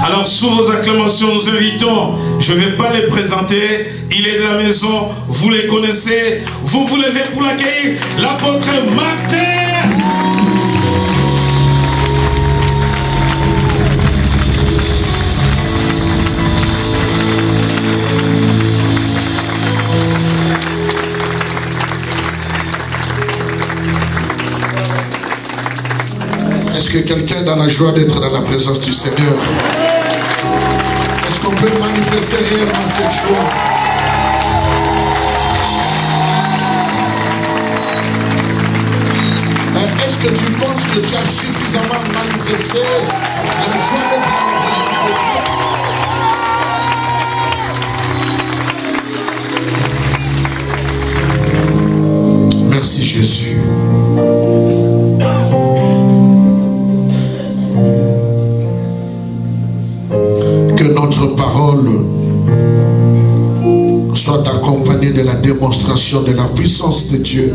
Alors sous vos acclamations, nous invitons, je ne vais pas les présenter, il est de la maison, vous les connaissez, vous vous levez pour l'accueillir, l'apôtre Martin. Est-ce que quelqu'un a la joie d'être dans la présence du Seigneur? Est-ce qu'on peut manifester réellement cette joie? Est-ce que tu penses que tu as suffisamment manifesté la joie d'être dans la présence de Dieu? Merci Jésus. Notre parole soit accompagnée de la démonstration de la puissance de Dieu.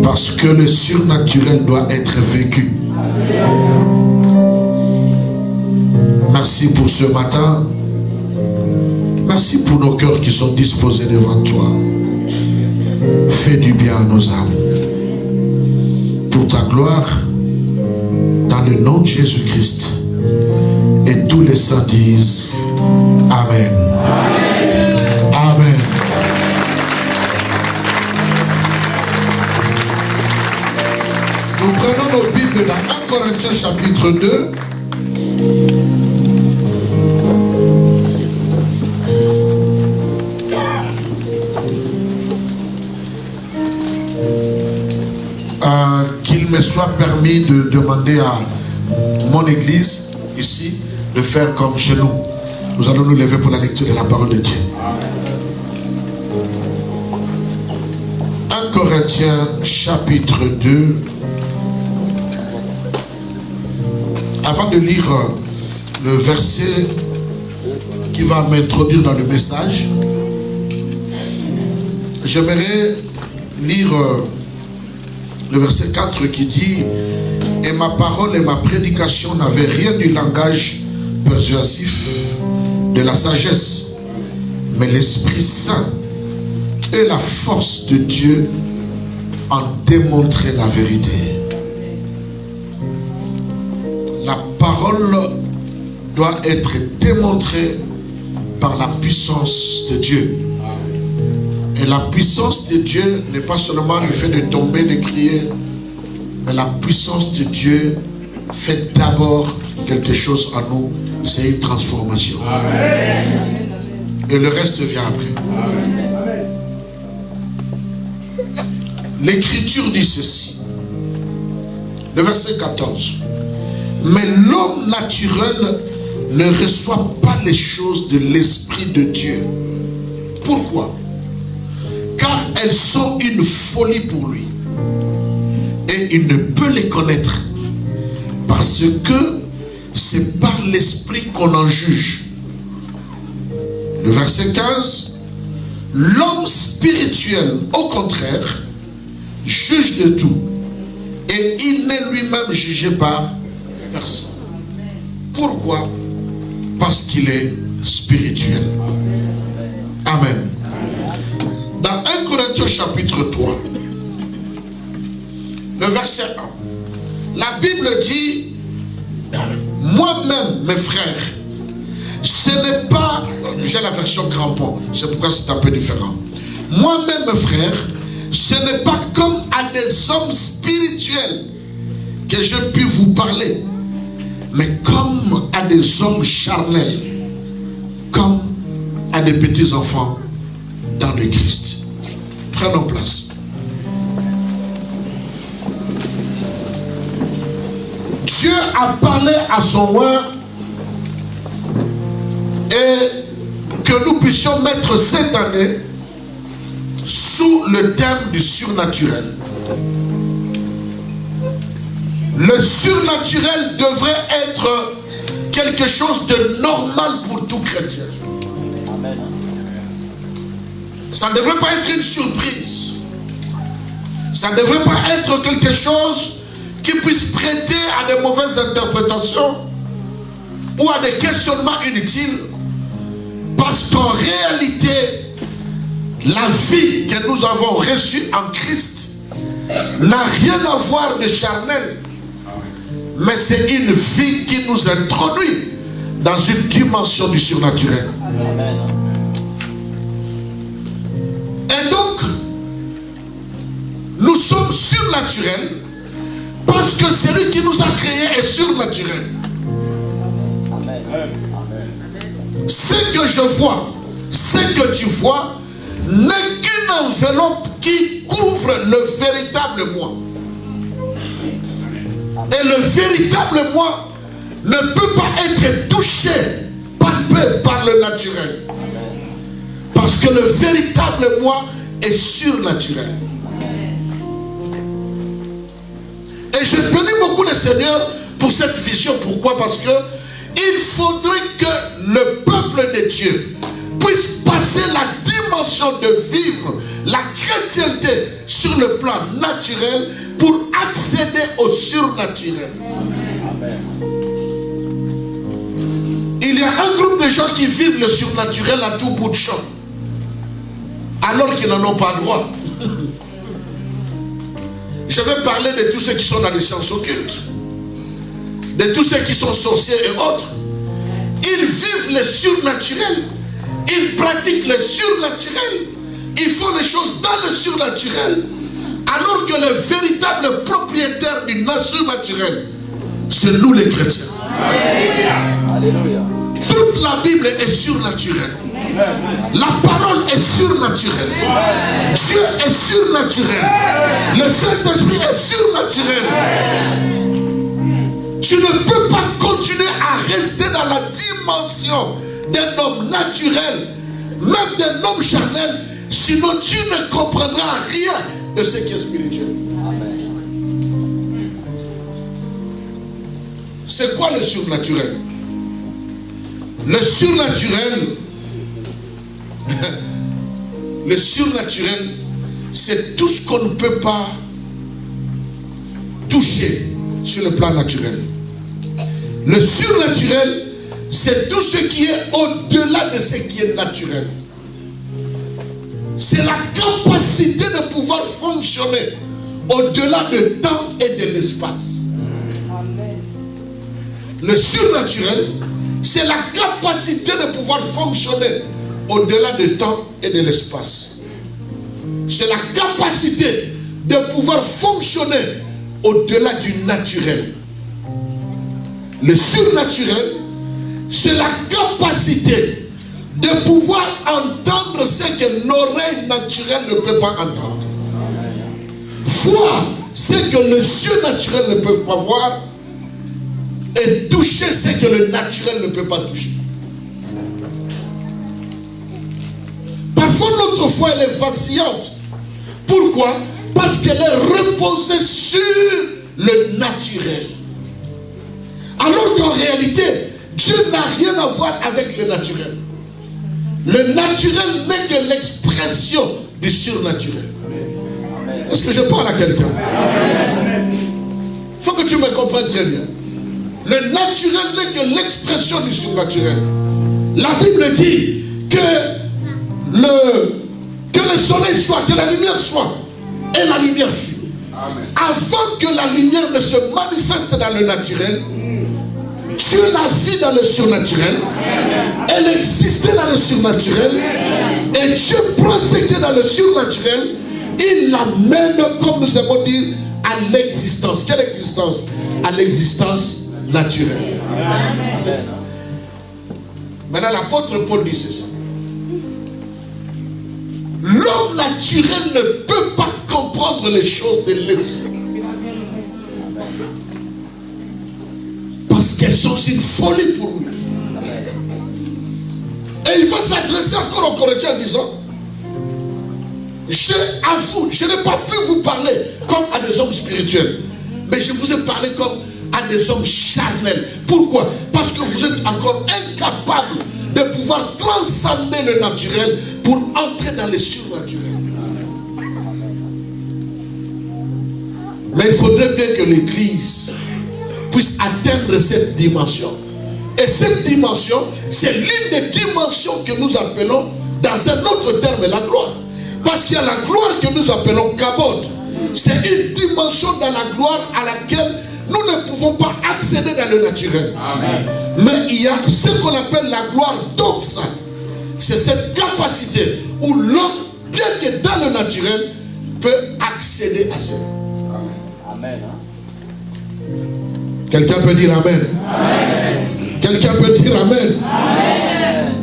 Parce que le surnaturel doit être vécu. Merci pour ce matin. Merci pour nos cœurs qui sont disposés devant toi. Fais du bien à nos âmes. Pour ta gloire, dans le nom de Jésus-Christ. Et tous les saints disent Amen. Amen. Amen. Nous prenons nos Bibles dans 1 Corinthiens chapitre 2. Qu'il me soit permis de demander à mon église ici de faire comme chez nous. Nous allons nous lever pour la lecture de la parole de Dieu. 1 Corinthiens chapitre 2. Avant de lire le verset qui va m'introduire dans le message, j'aimerais lire le verset 4 qui dit: et ma parole et ma prédication n'avaient rien du langage persuasif de la sagesse, mais l'Esprit Saint et la force de Dieu en démontraient la vérité. La parole doit être démontrée par la puissance de Dieu. Et la puissance de Dieu n'est pas seulement le fait de tomber, de crier, mais la puissance de Dieu fait d'abord quelque chose en nous, c'est une transformation. Amen. Et le reste vient après. Amen. L'Écriture dit ceci, le verset 14. Mais l'homme naturel ne reçoit pas les choses de l'Esprit de Dieu. Pourquoi? Car elles sont une folie pour lui. Et il ne peut les connaître parce que c'est par l'Esprit qu'on en juge. Le verset 15. L'homme spirituel, au contraire, juge de tout. Et il n'est lui-même jugé par personne. Pourquoi? Parce qu'il est spirituel. Amen. Dans 1 Corinthiens chapitre 3, le verset 1, la Bible dit: moi-même, mes frères, ce n'est pas, j'ai la version crampon, c'est pourquoi c'est un peu différent. Moi-même, mes frères, ce n'est pas comme à des hommes spirituels que je puis vous parler, mais comme à des hommes charnels, comme à des petits enfants dans le Christ. Prenons place. Dieu a parlé à son roi et que nous puissions mettre cette année sous le thème du surnaturel. Le surnaturel devrait être quelque chose de normal pour tout chrétien. Ça ne devrait pas être une surprise. Ça ne devrait pas être quelque chose qui puisse prêter à de mauvaises interprétations ou à des questionnements inutiles, parce qu'en réalité, la vie que nous avons reçue en Christ n'a rien à voir de charnel, mais c'est une vie qui nous introduit dans une dimension du surnaturel. Amen. Et donc, nous sommes surnaturels parce que celui qui nous a créés est surnaturel. Amen. Ce que je vois, ce que tu vois, n'est qu'une enveloppe qui couvre le véritable moi. Et le véritable moi ne peut pas être touché, palpé par le naturel. Parce que le véritable moi est surnaturel. Et je bénis beaucoup le Seigneur pour cette vision. Pourquoi? Parce que il faudrait que le peuple de Dieu puisse passer la dimension de vivre la chrétienté sur le plan naturel pour accéder au surnaturel. Il y a un groupe de gens qui vivent le surnaturel à tout bout de champ, alors qu'ils n'en ont pas droit. Je vais parler de tous ceux qui sont dans les sciences occultes, de tous ceux qui sont sorciers et autres. Ils vivent le surnaturel, ils pratiquent le surnaturel, ils font les choses dans le surnaturel, alors que le véritable propriétaire du surnaturel, c'est nous les chrétiens. Alléluia. Toute la Bible est surnaturelle. La parole est surnaturelle. Dieu est surnaturel. Le Saint-Esprit est surnaturel. Tu ne peux pas continuer à rester dans la dimension d'un homme naturel, même d'un homme charnel, sinon tu ne comprendras rien de ce qui est spirituel. C'est quoi le surnaturel? Le surnaturel, le surnaturel, c'est tout ce qu'on ne peut pas toucher sur le plan naturel. Le surnaturel, c'est tout ce qui est au-delà de ce qui est naturel. C'est la capacité de pouvoir fonctionner au-delà du temps et de l'espace. Le surnaturel, c'est la capacité de pouvoir fonctionner au-delà du temps et de l'espace. C'est la capacité de pouvoir fonctionner au-delà du naturel. Le surnaturel, c'est la capacité de pouvoir entendre ce que l'oreille naturelle ne peut pas entendre. Voir ce que les yeux naturels ne peuvent pas voir et toucher ce que le naturel ne peut pas toucher. Parfois notre foi elle est vacillante. Pourquoi? Parce qu'elle est reposée sur le naturel. Alors qu'en réalité, Dieu n'a rien à voir avec le naturel. Le naturel n'est que l'expression du surnaturel. Est-ce que je parle à quelqu'un? Il faut que tu me comprennes très bien. Le naturel n'est que l'expression du surnaturel. La Bible dit que le soleil soit, que la lumière soit, et la lumière fut. Avant que la lumière ne se manifeste dans le naturel, Dieu l'a vit dans le surnaturel, elle existait dans le surnaturel, et Dieu prend ce qui est dans le surnaturel, il l'amène, comme nous avons dit, à l'existence. Quelle existence? À l'existence naturelle. Maintenant, l'apôtre Paul dit ceci. L'homme naturel ne peut pas comprendre les choses de l'esprit. Parce qu'elles sont une folie pour lui. Et il va s'adresser encore aux Corinthiens en disant, je n'ai pas pu vous parler comme à des hommes spirituels, mais je vous ai parlé comme à des hommes charnels. Pourquoi? Parce que vous êtes encore incapables de pouvoir transcender le naturel pour entrer dans le surnaturel. Mais il faudrait bien que l'Église puisse atteindre cette dimension. Et cette dimension, c'est l'une des dimensions que nous appelons, dans un autre terme, la gloire. Parce qu'il y a la gloire que nous appelons kabod. C'est une dimension dans la gloire à laquelle nous ne pouvons pas accéder dans le naturel. Amen. Mais il y a ce qu'on appelle la gloire doxa. C'est cette capacité où l'homme, bien que dans le naturel, peut accéder à cela. Amen. Quelqu'un peut dire Amen. Amen. Quelqu'un peut dire Amen. Amen.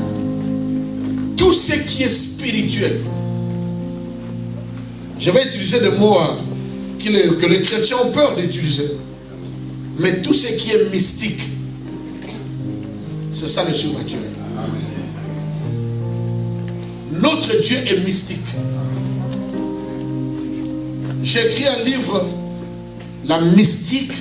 Tout ce qui est spirituel. Je vais utiliser des mots que les chrétiens ont peur d'utiliser. Mais tout ce qui est mystique, c'est ça le surnaturel. Notre Dieu est mystique. J'ai écrit un livre, La mystique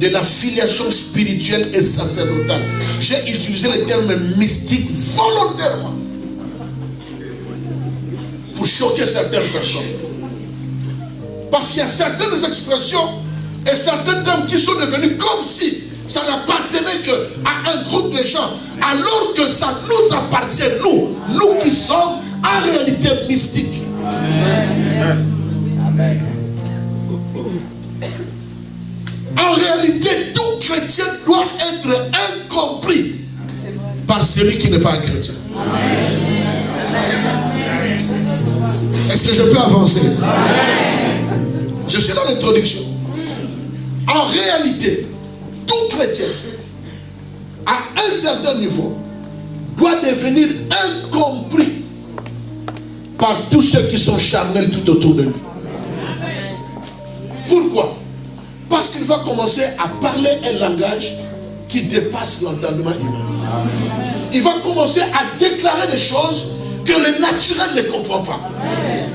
de la filiation spirituelle et sacerdotale. J'ai utilisé le terme mystique volontairement pour choquer certaines personnes. Parce qu'il y a certaines expressions et certains termes qui sont devenus comme si ça n'appartenait qu'à un groupe de gens, alors que ça nous appartient, nous qui sommes en réalité mystiques. Amen. Amen. En réalité, tout chrétien doit être incompris par celui qui n'est pas un chrétien. Est-ce que je peux avancer? Je suis dans l'introduction. En réalité, tout chrétien, à un certain niveau, doit devenir incompris par tous ceux qui sont charnels tout autour de lui. Pourquoi? Parce qu'il va commencer à parler un langage qui dépasse l'entendement humain. Il va commencer à déclarer des choses que le naturel ne comprend pas.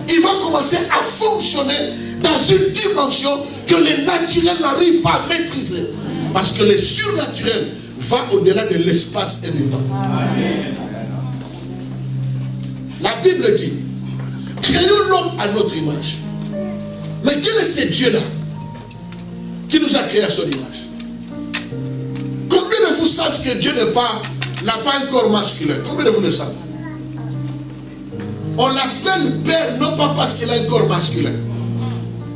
Il va commencer à fonctionner dans une dimension que le naturel n'arrive pas à maîtriser. Parce que le surnaturel va au-delà de l'espace et du temps. La Bible dit, créons l'homme à notre image. Mais quel est ce Dieu-là qui nous a créé à son image? Combien de vous savent que Dieu n'a pas un corps masculin? Combien de vous le savez? On l'appelle Père non pas parce qu'il a un corps masculin,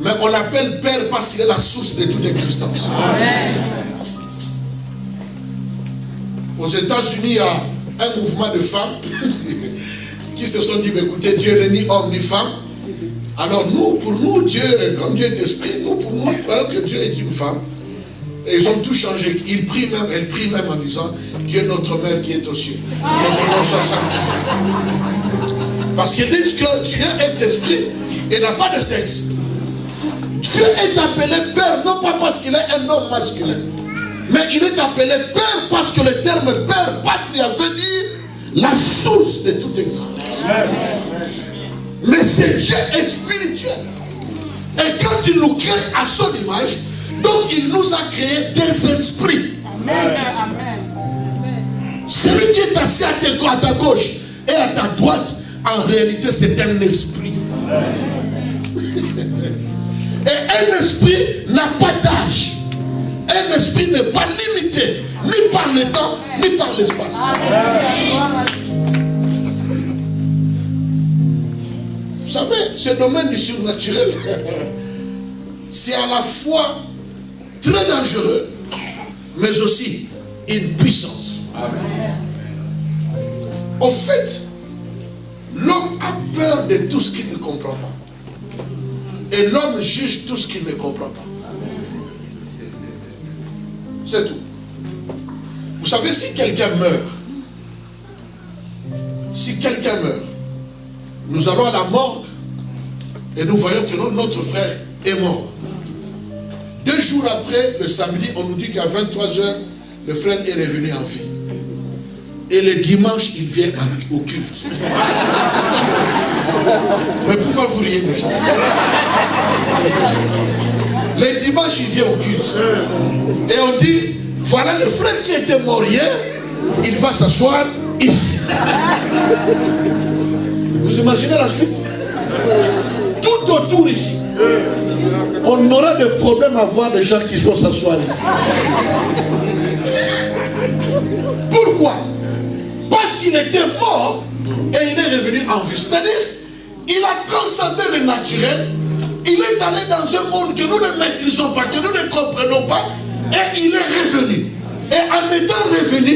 mais on l'appelle Père parce qu'il est la source de toute existence. Amen. Aux États-Unis, il y a un mouvement de femmes qui se sont dit, écoutez, Dieu n'est ni homme ni femme. Alors pour nous, Dieu, comme Dieu est esprit, pour nous, croyons que Dieu est une femme. Et ils ont tout changé. Elle prie même en disant, Dieu notre Mère qui est aux cieux. Que ton nom soit sanctifié. Parce qu'ils disent que Dieu est esprit et n'a pas de sexe. Dieu est appelé Père, non pas parce qu'il est un homme masculin, mais il est appelé Père parce que le terme Père, Patria, veut dire la source de toute existence. Mais ce Dieu est spirituel. Et quand il nous crée à son image, donc il nous a créé des esprits. Amen. Celui qui est assis à ta gauche et à ta droite, en réalité c'est un esprit. Et un esprit n'a pas d'âge. Un esprit n'est pas limité ni par le temps ni par l'espace. Vous savez, ce domaine du surnaturel, c'est à la fois très dangereux, mais aussi une puissance. Au fait, l'homme a peur de tout ce qu'il ne comprend pas. Et l'homme juge tout ce qu'il ne comprend pas. C'est tout. Vous savez, si quelqu'un meurt, nous allons à la morgue et nous voyons que notre frère est mort. 2 jours après, le samedi, on nous dit qu'à 23h, le frère est revenu en vie. Et le dimanche, il vient au culte. Mais pourquoi vous riez déjà? Le dimanche, il vient au culte. Et on dit, voilà le frère qui était mort hier, il va s'asseoir ici. Vous imaginez la suite? Tout autour ici. On aura des problèmes à voir des gens qui vont s'asseoir ici. Pourquoi? Parce qu'il était mort et il est revenu en vie. C'est-à-dire, il a transcendé le naturel. Il est allé dans un monde que nous ne maîtrisons pas, que nous ne comprenons pas, et il est revenu. Et en étant revenu,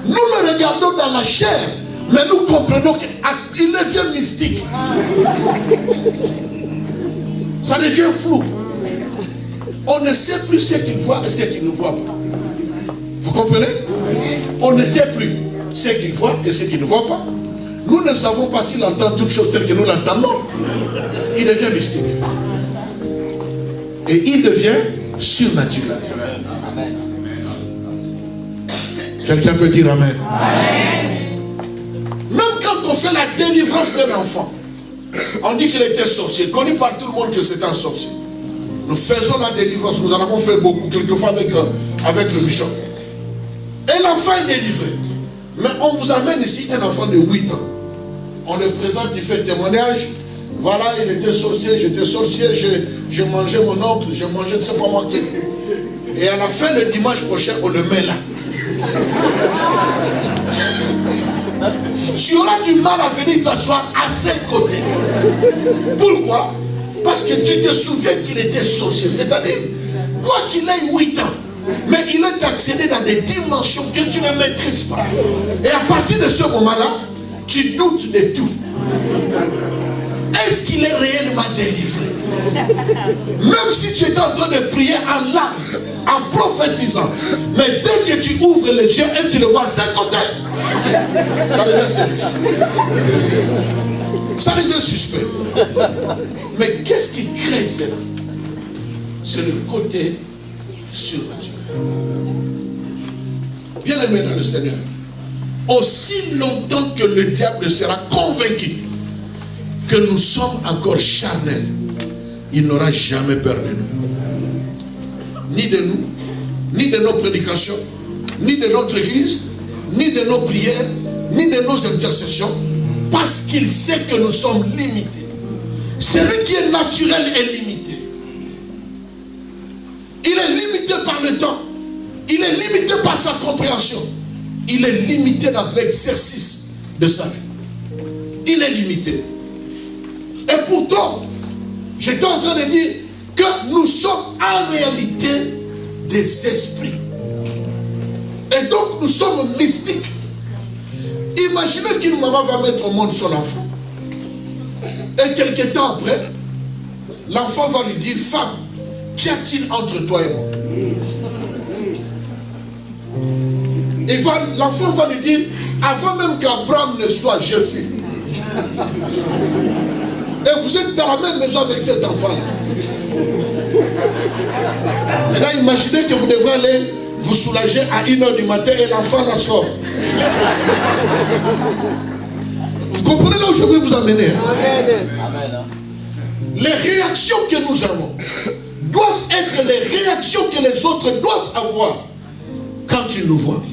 nous le regardons dans la chair, mais nous comprenons qu'il devient mystique. Ça devient flou. On ne sait plus ce qu'il voit et ce qu'il ne voit pas. Vous comprenez? On ne sait plus ce qu'il voit et ce qu'il ne voit pas. Nous ne savons pas s'il entend toutes choses telles que nous l'entendons. Il devient mystique. Et il devient surnaturel. Amen. Quelqu'un peut dire Amen. Amen. Même quand on fait la délivrance d'un enfant, on dit qu'il était sorcier, connu par tout le monde que c'est un sorcier. Nous faisons la délivrance, nous en avons fait beaucoup, quelquefois avec le bishop. Et l'enfant est délivré. Mais on vous amène ici un enfant de 8 ans. On le présente, il fait témoignage. Voilà, il était sorcier, j'étais sorcier, j'ai mangé mon oncle, j'ai mangé ne sais pas moi qui. Et à la fin, le dimanche prochain, on le met là. Tu auras du mal à venir t'asseoir à ses côtés. Pourquoi? Parce que tu te souviens qu'il était sorcier. C'est-à-dire, quoi qu'il ait 8 ans, mais il est accédé dans des dimensions que tu ne maîtrises pas. Et à partir de ce moment-là, tu doutes de tout. Est-ce qu'il est réellement délivré? Même si tu es en train de prier en langue, en prophétisant, mais dès que tu ouvres les yeux et tu le vois à ses côtés, ça devient suspect. Mais qu'est-ce qui crée cela? C'est le côté surnaturel. Bien aimé dans le Seigneur, aussi longtemps que le diable sera convaincu que nous sommes encore charnels, il n'aura jamais peur de nous. Ni de nous, ni de nos prédications, ni de notre église, ni de nos prières, ni de nos intercessions, parce qu'il sait que nous sommes limités. Celui qui est naturel est limité. Il est limité par le temps. Il est limité par sa compréhension. Il est limité dans l'exercice de sa vie. Il est limité. Et pourtant, j'étais en train de dire que nous sommes en réalité des esprits. Et donc nous sommes mystiques. Imaginez qu'une maman va mettre au monde son enfant. Et quelques temps après, l'enfant va lui dire, femme, qu'y a-t-il entre toi et moi? Et l'enfant va lui dire, avant même qu'Abraham ne soit, je fus. Et vous êtes dans la même maison avec cet enfant-là. Maintenant, imaginez que vous devrez aller vous soulager à 1h du matin et l'enfant la sort. Vous comprenez là où je veux vous amener? Amen. Les réactions que nous avons doivent être les réactions que les autres doivent avoir quand ils nous voient.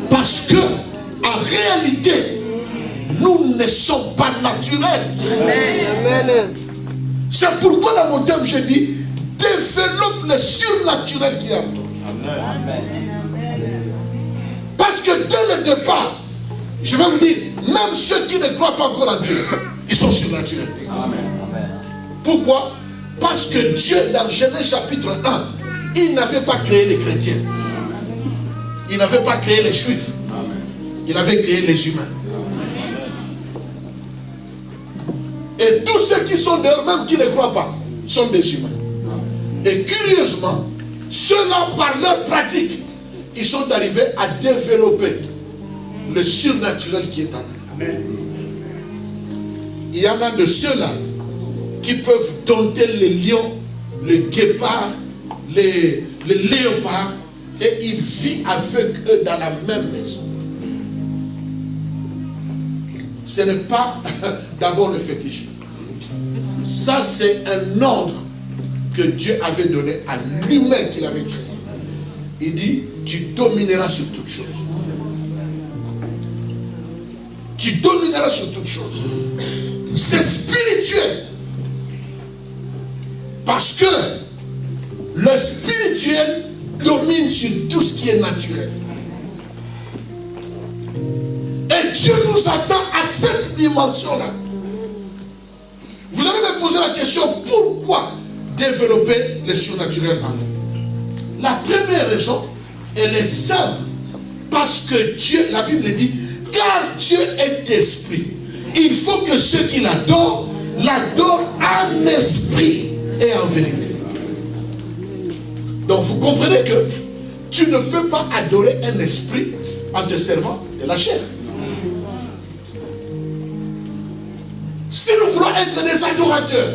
Parce que, en réalité, nous ne sommes pas naturels. Amen. C'est pourquoi dans mon thème, j'ai dit, développe le surnaturel qui est en toi. Amen. Parce que dès le départ, je vais vous dire, même ceux qui ne croient pas encore en Dieu, ils sont surnaturels. Amen. Pourquoi? Parce que Dieu, dans Genèse chapitre 1, il n'avait pas créé les chrétiens. Il n'avait pas créé les juifs. Il avait créé les humains. Et tous ceux qui sont dehors, même qui ne croient pas, sont des humains. Et curieusement, ceux-là, par leur pratique, ils sont arrivés à développer le surnaturel qui est en eux. Il y en a de ceux-là qui peuvent dompter les lions, les guépards, les léopards, et ils vivent avec eux dans la même maison. Ce n'est pas d'abord le fétiche. Ça, c'est un ordre que Dieu avait donné à l'humain qu'il avait créé. Il dit, tu domineras sur toutes choses. Tu domineras sur toutes choses. C'est spirituel. Parce que le spirituel domine sur tout ce qui est naturel. Et Dieu nous attend à cette dimension-là. Vous allez me poser la question, pourquoi développer le surnaturel en nous? La première raison, elle est simple. Parce que Dieu, la Bible dit, car Dieu est esprit. Il faut que ceux qui l'adorent en esprit et en vérité. Donc vous comprenez que tu ne peux pas adorer un esprit en te servant de la chair. Si nous voulons être des adorateurs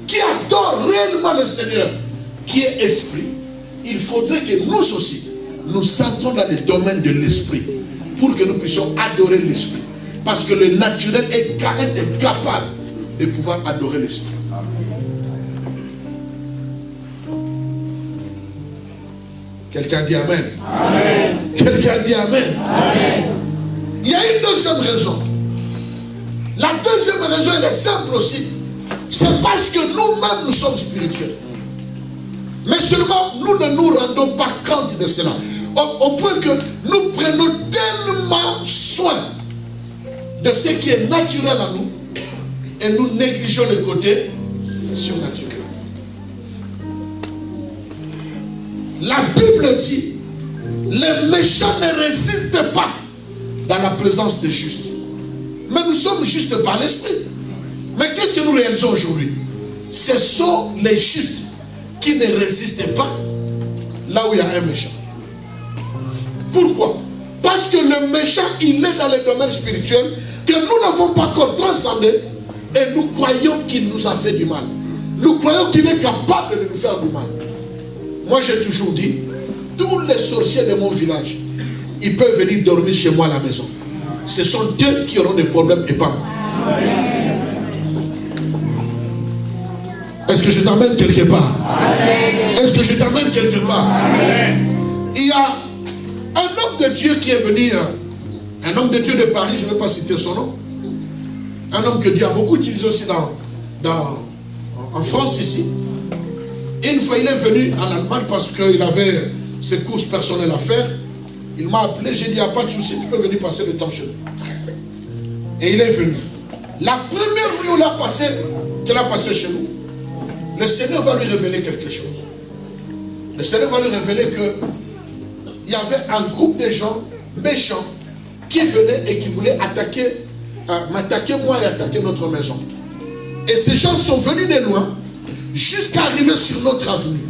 qui adorent réellement le Seigneur, qui est esprit, il faudrait que nous aussi, nous entrons dans le domaine de l'esprit pour que nous puissions adorer l'esprit. Parce que le naturel est incapable de pouvoir adorer l'esprit. Quelqu'un dit Amen. Amen. Quelqu'un dit Amen. Amen. Il y a une deuxième raison. La deuxième raison, elle est simple aussi. C'est parce que nous-mêmes, nous sommes spirituels. Mais seulement, nous ne nous rendons pas compte de cela. Au point que nous prenons tellement soin de ce qui est naturel en nous et nous négligeons le côté surnaturel. La Bible dit, les méchants ne résistent pas dans la présence des justes. Mais nous sommes justes par l'esprit. Mais qu'est-ce que nous réalisons aujourd'hui? Ce sont les justes qui ne résistent pas là où il y a un méchant. Pourquoi? Parce que le méchant, il est dans le domaine spirituel que nous n'avons pas encore transcendé et nous croyons qu'il nous a fait du mal. Nous croyons qu'il est capable de nous faire du mal. Moi, j'ai toujours dit, tous les sorciers de mon village, ils peuvent venir dormir chez moi à la maison. Ce sont eux qui auront des problèmes et pas moi. Est-ce que je t'amène quelque part? Est-ce que je t'amène quelque part? Il y a un homme de Dieu qui est venu, un homme de Dieu de Paris, je ne vais pas citer son nom, un homme que Dieu a beaucoup utilisé aussi en France ici. Et une fois il est venu en Allemagne parce qu'il avait ses courses personnelles à faire. Il m'a appelé, j'ai dit, il n'y a pas de souci, tu peux venir passer le temps chez nous. Et il est venu. La première nuit où qu'il a passé chez nous, le Seigneur va lui révéler quelque chose. Le Seigneur va lui révéler que il y avait un groupe de gens méchants qui venaient et qui voulaient m'attaquer moi et attaquer notre maison. Et ces gens sont venus de loin jusqu'à arriver sur notre avenue.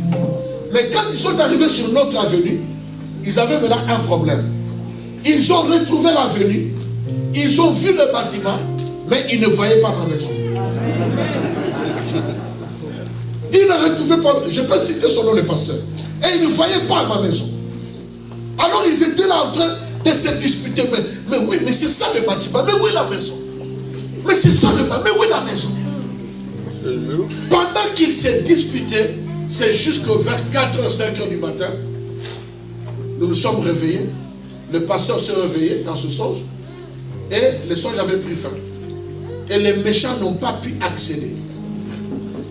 Mais quand ils sont arrivés sur notre avenue, ils avaient maintenant un problème. Ils ont retrouvé l'avenue, ils ont vu le bâtiment, mais ils ne voyaient pas ma maison. Ils ne retrouvaient pas, je peux citer son nom, le pasteur, et ils ne voyaient pas ma maison. Alors ils étaient là en train de se disputer, mais oui, mais c'est ça le bâtiment, mais où est la maison? Mais c'est ça le bâtiment, mais où est la maison? Pendant qu'ils se disputaient, c'est jusqu'au vers 4h, 5h du matin, nous nous sommes réveillés, le pasteur s'est réveillé dans ce songe, et le songe avait pris fin. Et les méchants n'ont pas pu accéder.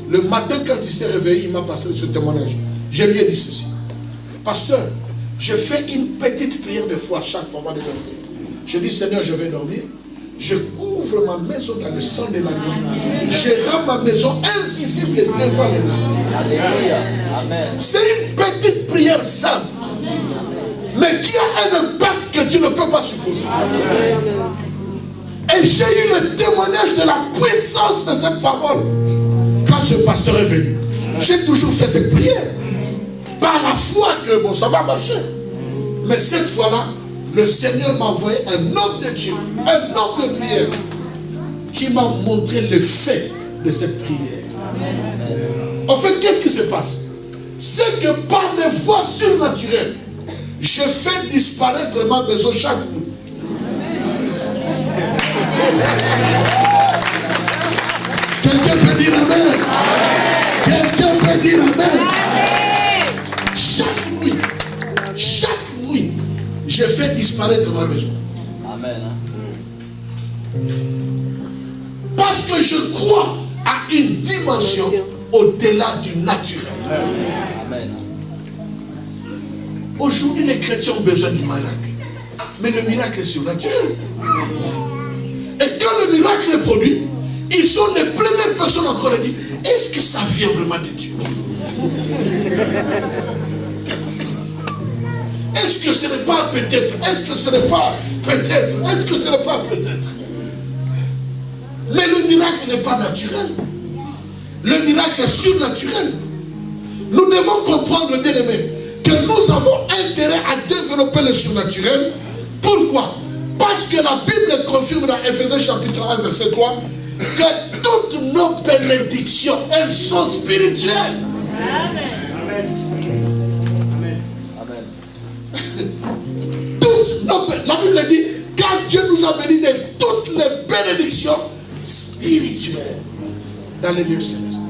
Le matin, quand il s'est réveillé, il m'a passé ce témoignage. Je lui ai dit ceci. Pasteur, je fais une petite prière de foi chaque fois avant de dormir. Je dis, Seigneur, je vais dormir. Je couvre ma maison dans le sang de l'agneau. Je rends ma maison invisible devant l'ennemi. C'est une petite prière simple, mais qui a un impact que tu ne peux pas supposer. Et j'ai eu le témoignage de la puissance de cette parole quand ce pasteur est venu. J'ai toujours fait cette prière par la foi que bon, ça va marcher. Mais cette fois-là, le Seigneur m'a envoyé un homme de Dieu, un homme de prière, qui m'a montré l'effet de cette prière. En fait, qu'est-ce qui se passe? C'est que par des voies surnaturelles, je fais disparaître ma maison chaque nuit. Quelqu'un peut dire Amen. Quelqu'un peut dire Amen. Chaque nuit, je fais disparaître ma maison. Amen. Parce que je crois à une dimension au-delà du naturel. Amen. Aujourd'hui, les chrétiens ont besoin du miracle. Mais le miracle est surnaturel. Et quand le miracle est produit, ils sont les premières personnes encore à dire, est-ce que ça vient vraiment de Dieu? Est-ce que ce n'est pas peut-être? Est-ce que ce n'est pas peut-être? Est-ce que ce n'est pas peut-être? Mais le miracle n'est pas naturel. Le miracle est surnaturel. Nous devons comprendre, bien aimé, que nous avons intérêt à développer le surnaturel. Pourquoi? Parce que la Bible confirme dans Ephésiens chapitre 1, verset 3, que toutes nos bénédictions, elles sont spirituelles. Amen. La Bible dit, car Dieu nous a bénis de toutes les bénédictions spirituelles dans les lieux célestes.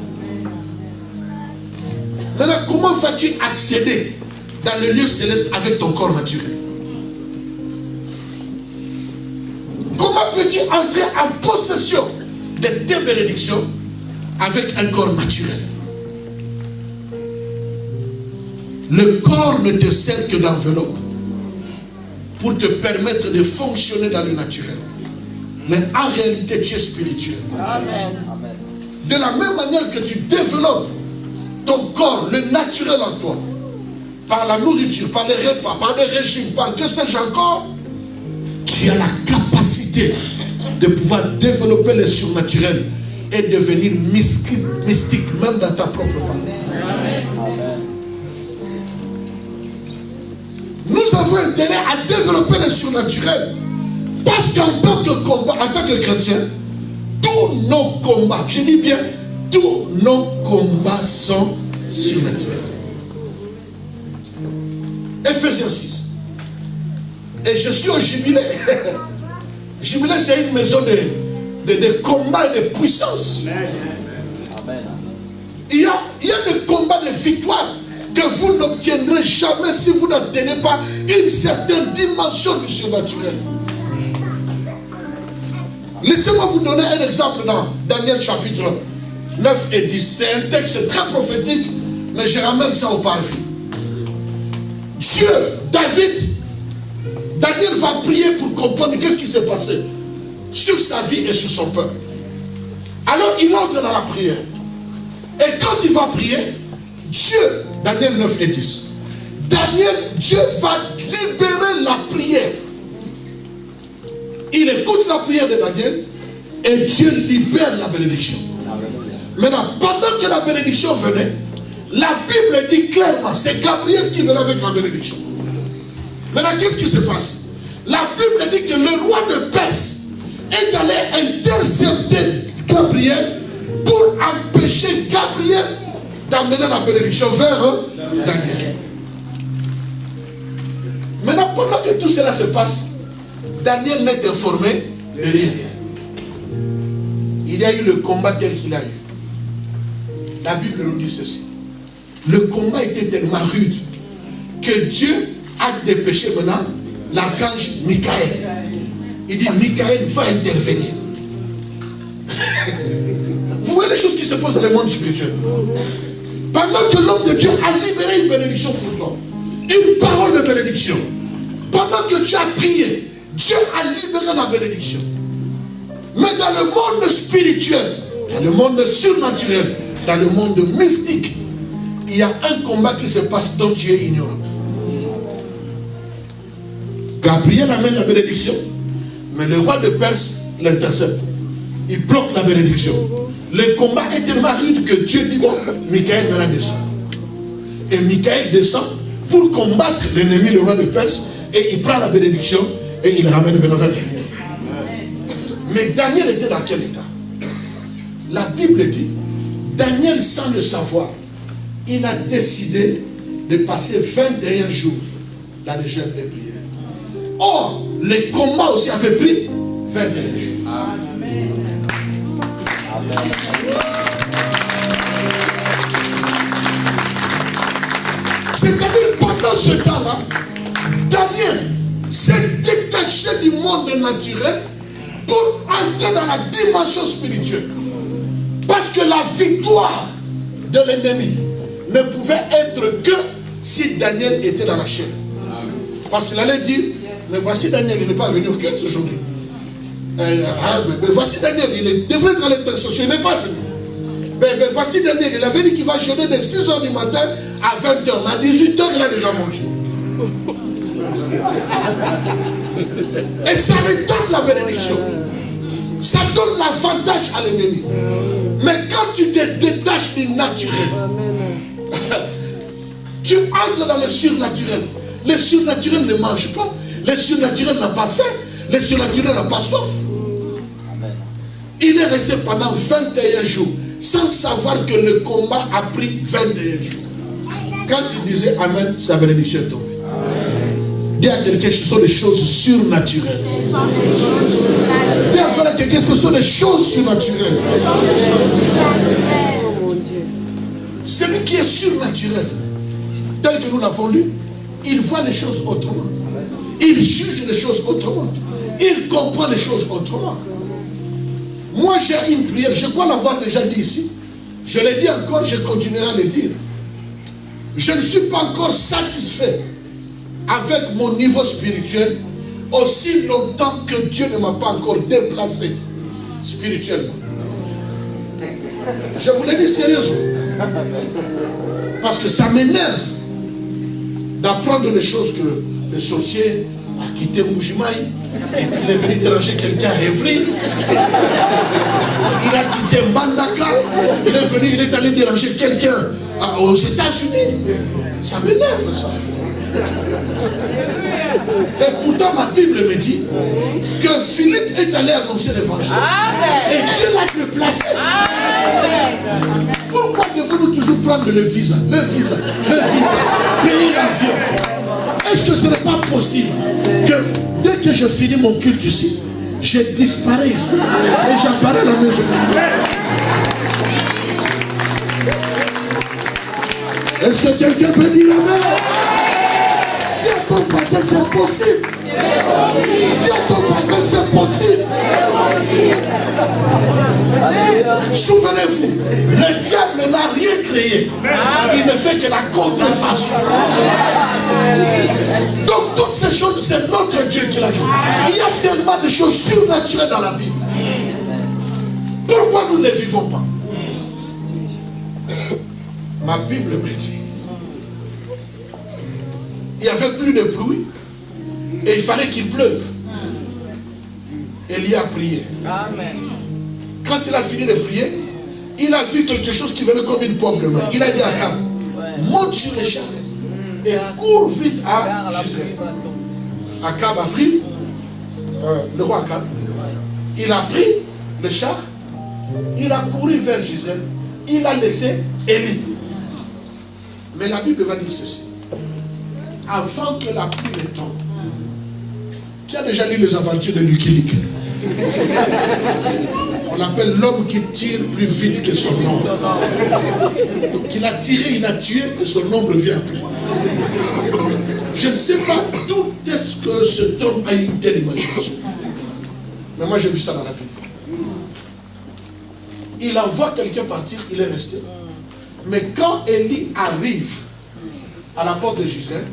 Maintenant, comment vas-tu accéder dans les lieux célestes avec ton corps naturel? Comment peux-tu entrer en possession de tes bénédictions avec un corps naturel? Le corps ne te sert que d'enveloppe pour te permettre de fonctionner dans le naturel. Mais en réalité, tu es spirituel. Amen. De la même manière que tu développes ton corps, le naturel en toi, par la nourriture, par les repas, par les régimes, par que sais-je encore, tu as la capacité de pouvoir développer le surnaturel et devenir mystique même dans ta propre famille. Amen. Nous avons intérêt à développer le surnaturel parce qu'en tant que combat, en tant que chrétien, tous nos combats, je dis bien, tous nos combats sont surnaturels. Ephésiens 6. Et je suis au Jubilé. Jubilé, c'est une maison de combat et de puissance. Amen. Il y a des combats de victoire que vous n'obtiendrez jamais si vous n'atteignez pas une certaine dimension du surnaturel. Laissez-moi vous donner un exemple dans Daniel chapitre 9 et 10. C'est un texte très prophétique, mais je ramène ça au parvis. Dieu, Daniel va prier pour comprendre qu'est-ce qui s'est passé sur sa vie et sur son peuple. Alors il entre dans la prière. Et quand il va prier, Dieu, Daniel 9 et 10, Dieu va libérer la prière. Il écoute la prière de Daniel et Dieu libère la bénédiction. Maintenant, pendant que la bénédiction venait, la Bible dit clairement, c'est Gabriel qui venait avec la bénédiction. Maintenant, qu'est-ce qui se passe? La Bible dit que le roi de Perse est allé intercepter Gabriel pour empêcher Gabriel d'amener la bénédiction vers Daniel. Maintenant, pendant que tout cela se passe, Daniel n'est informé de rien. Il y a eu le combat tel qu'il a eu. La Bible nous dit ceci. Le combat était tellement rude que Dieu a dépêché maintenant l'archange Michael. Il dit, Michael va intervenir. Vous voyez les choses qui se passent dans le monde spirituel. Pendant que l'homme de Dieu a libéré une bénédiction pour toi, une parole de bénédiction, pendant que tu as prié, Dieu a libéré la bénédiction. Mais dans le monde spirituel, dans le monde surnaturel, dans le monde mystique, il y a un combat qui se passe dont tu es ignorant. Gabriel amène la bénédiction, mais le roi de Perse l'intercepte. Il bloque la bénédiction. Le combat est tellement rude que Dieu dit, bon, Michael maintenant descend. Et Michael descend pour combattre l'ennemi, le roi de Perse, et il prend la bénédiction et il ramène vers Daniel. Mais Daniel était dans quel état? La Bible dit, Daniel, sans le savoir, il a décidé de passer 21 jours dans les jeûnes et prières. Or, les combats aussi avaient pris 21 jours. Amen. C'est-à-dire, pendant ce temps-là, Daniel s'est détaché du monde naturel pour entrer dans la dimension spirituelle. Parce que la victoire de l'ennemi ne pouvait être que si Daniel était dans la chair. Parce qu'il allait dire, mais voici Daniel, il n'est pas venu au culte aujourd'hui. Mais voici Daniel, il devrait être à l'intercession, il n'est pas venu. Mais voici Daniel, il avait dit qu'il va jeûner de 6h du matin à 20h. Mais à 18h, il a déjà mangé. Et ça redonne la bénédiction. Ça donne l'avantage à l'ennemi. Mais quand tu te détaches du naturel, tu entres dans le surnaturel. Le surnaturel ne mange pas. Le surnaturel n'a pas faim. Le surnaturel n'a pas soif. Il est resté pendant 21 jours sans savoir que le combat a pris 21 jours. Quand il disait Amen, sa bénédiction est tombée. Dis à quelqu'un, ce sont des choses surnaturelles. Dis encore à quelqu'un, ce sont des choses surnaturelles. Celui qui est surnaturel, tel que nous l'avons lu, il voit les choses autrement. Il juge les choses autrement. Il comprend les choses autrement. Moi, j'ai une prière, je crois l'avoir déjà dit ici. Je l'ai dit encore, je continuerai à le dire. Je ne suis pas encore satisfait avec mon niveau spirituel aussi longtemps que Dieu ne m'a pas encore déplacé spirituellement. Je vous l'ai dit sérieusement. Parce que ça m'énerve d'apprendre les choses que le sorcier a quitté Moujimaï et puis il est venu déranger quelqu'un à Evry. Il a quitté Mbandaka. Il est allé déranger quelqu'un aux États-Unis. Ça m'énerve ça. Et pourtant ma Bible me dit que Philippe est allé annoncer l'évangile. Et Dieu l'a déplacé. Pourquoi devons-nous toujours prendre le visa, payer l'avion? Est-ce que ce n'est pas possible que dès que je finis mon culte ici, je disparais ici et j'apparais à la maison? Est-ce que quelqu'un peut dire Amen? Dis à ton voisin, c'est possible. Dis à ton voisin, c'est possible. Souvenez-vous, le diable n'a rien créé. Il ne fait que la contrefaçon. Donc toutes ces choses, c'est notre Dieu qui l'a créé. Il y a tellement de choses surnaturelles dans la Bible. Pourquoi nous ne les vivons pas? Ma Bible me dit, il n'y avait plus de pluie et il fallait qu'il pleuve. Élie a prié. Amen. Quand il a fini de prier, il a vu quelque chose qui venait comme une pomme de main. Il a dit à Akab, monte sur les chars et cours vite à Gisèle. Akab a pris, le roi Akab, il a pris le char, il a couru vers Gisèle, il a laissé Élie. Mais la Bible va dire ceci. Avant que la pluie ne tombe, qui a déjà lu les aventures de Lucky Luke? On appelle l'homme qui tire plus vite que son ombre. Donc il a tiré, il a tué, et son ombre vient après. Je ne sais pas d'où est-ce que cet homme a eu une telle imagination. Mais moi j'ai vu ça dans la Bible. Il envoie quelqu'un partir, il est resté. Mais quand Élie arrive à la porte de Gisèle,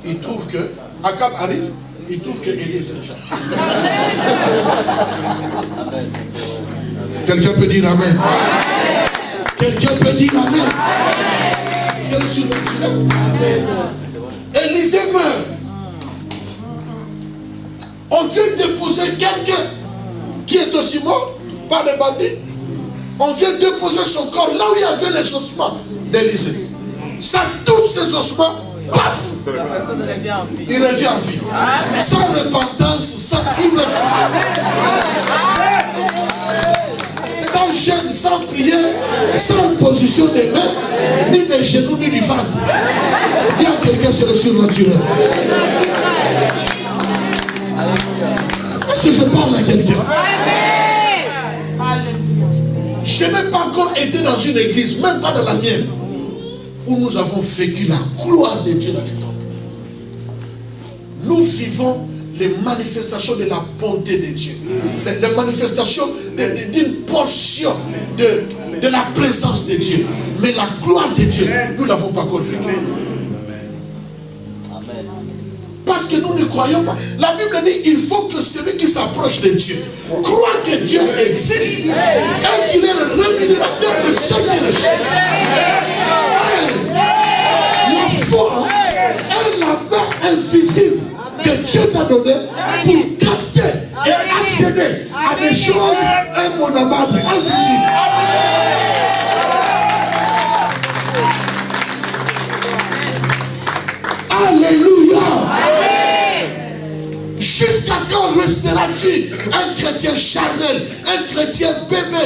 il trouve que Akab arrive, il trouve que Élie était déjà. Quelqu'un peut dire Amen. Quelqu'un peut dire Amen. C'est le surnaturel. Élisée meurt. On vient déposer quelqu'un qui est aussi mort, pas des bandits. On vient déposer son corps là où il y avait les ossements d'Élisée. Ça touche les ossements, paf! La personne revient en vie. Il revient en vie. Amen. Sans repentance, sans jeûne, sans prière, sans position des mains, ni des genoux, ni du ventre. Il y a quelqu'un sur le surnaturel. Est-ce que je parle à quelqu'un? Je n'ai pas encore été dans une église, même pas dans la mienne, où nous avons vécu la gloire de Dieu dans les temps. Nous vivons les manifestations de la bonté de Dieu, les manifestations d'une portion de de la présence de Dieu. Mais la gloire de Dieu, nous ne l'avons pas encore vécue. Parce que nous ne croyons pas. La Bible dit il faut que celui qui s'approche de Dieu croit que Dieu existe et qu'il est le rémunérateur de ceux qui le cherchent. La foi est la main invisible que Dieu t'a donnée pour capter et accéder à des choses immonamables, invisibles. Alléluia. Jusqu'à quand resteras-tu un chrétien charnel, un chrétien bébé?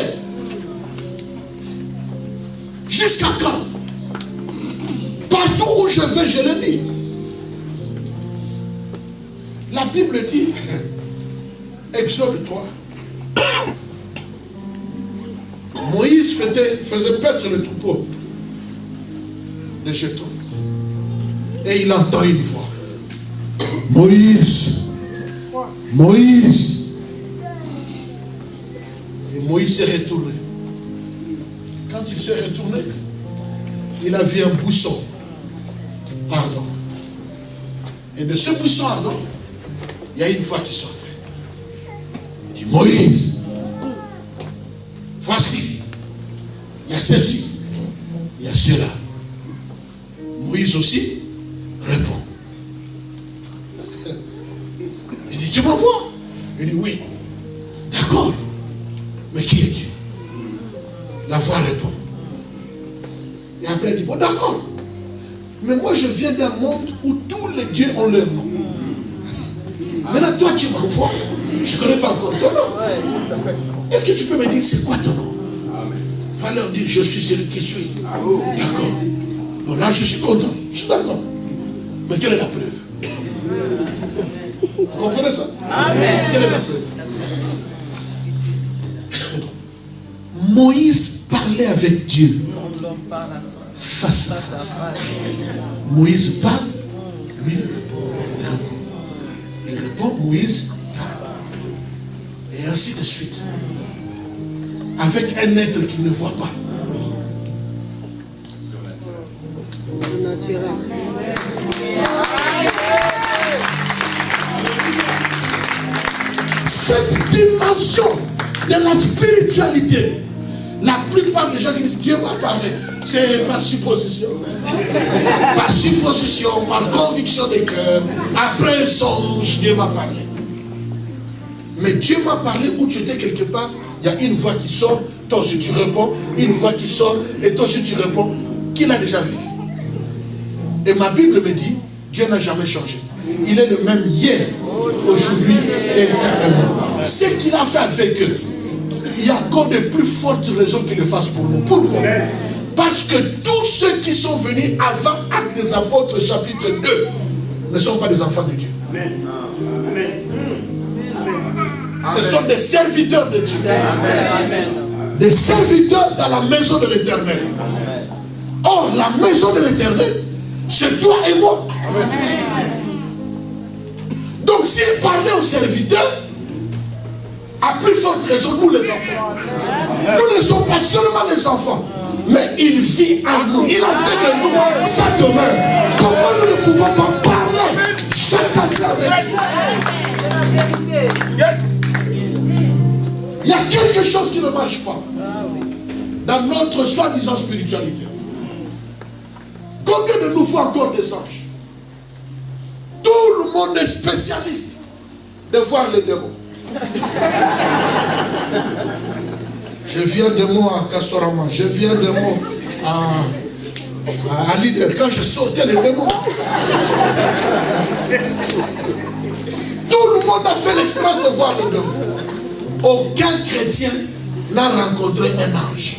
Jusqu'à quand? Partout où je vais, je le dis. La Bible dit, Exode 3, Moïse faisait paître le troupeau de jetons. Et il entend une voix. Moïse, Moïse. Et Moïse s'est retourné. Quand il s'est retourné, il a vu un buisson ardent. Et de ce buisson ardent, il y a une voix qui sortait. Il dit, Moïse, voici, il y a ceci, il y a cela. Moïse aussi répond. Il dit, tu m'envoies? Il dit, oui. D'accord. Mais qui es-tu? La voix répond. Et après, il dit, bon, d'accord. Mais moi, je viens d'un monde où tous les dieux ont leur nom. Maintenant, toi, tu m'envoies. Je ne connais pas encore ton nom. Est-ce que tu peux me dire, c'est quoi ton nom? Va leur dire, je suis celui qui suis. D'accord. Bon, là, je suis content. Je suis d'accord. Mais quelle est la preuve? Vous comprenez ça? Amen. Quelle est la preuve? Moïse parlait avec Dieu face à face. Moïse parle, lui répond. Il répond, Moïse parle. Et ainsi de suite. Avec un être qui ne voit pas. Cette dimension de la spiritualité, la plupart des gens qui disent Dieu m'a parlé, c'est par supposition. Par supposition, par conviction de cœur. Après un songe, Dieu m'a parlé. Mais Dieu m'a parlé où tu étais quelque part, il y a une voix qui sort, toi aussi tu réponds, une voix qui sort, et toi aussi tu réponds. Qui l'a déjà vécu? Et ma Bible me dit, Dieu n'a jamais changé. Il est le même hier, aujourd'hui et éternellement. Ce qu'il a fait avec eux, il y a encore de plus fortes raisons qu'il le fasse pour nous. Pourquoi? Parce que tous ceux qui sont venus avant Actes des Apôtres chapitre 2 ne sont pas des enfants de Dieu. Ce sont des serviteurs de Dieu. Des serviteurs dans la maison de l'Éternel. Or, la maison de l'Éternel, c'est toi et moi. Donc, s'il parlait aux serviteurs, à plus forte raison, nous les enfants. Nous ne sommes pas seulement les enfants, mais il vit en nous. Il a fait de nous sa demeure. Comment nous ne pouvons pas parler chacun avec lui? Il y a quelque chose qui ne marche pas dans notre soi-disant spiritualité. Combien de nous voient encore des anges? Tout le monde est spécialiste de voir les démons. Je viens de moi à Castorama, je viens de moi à Leader. Quand je sortais les démons, tout le monde a fait l'expérience de voir les démons. Aucun chrétien n'a rencontré un ange.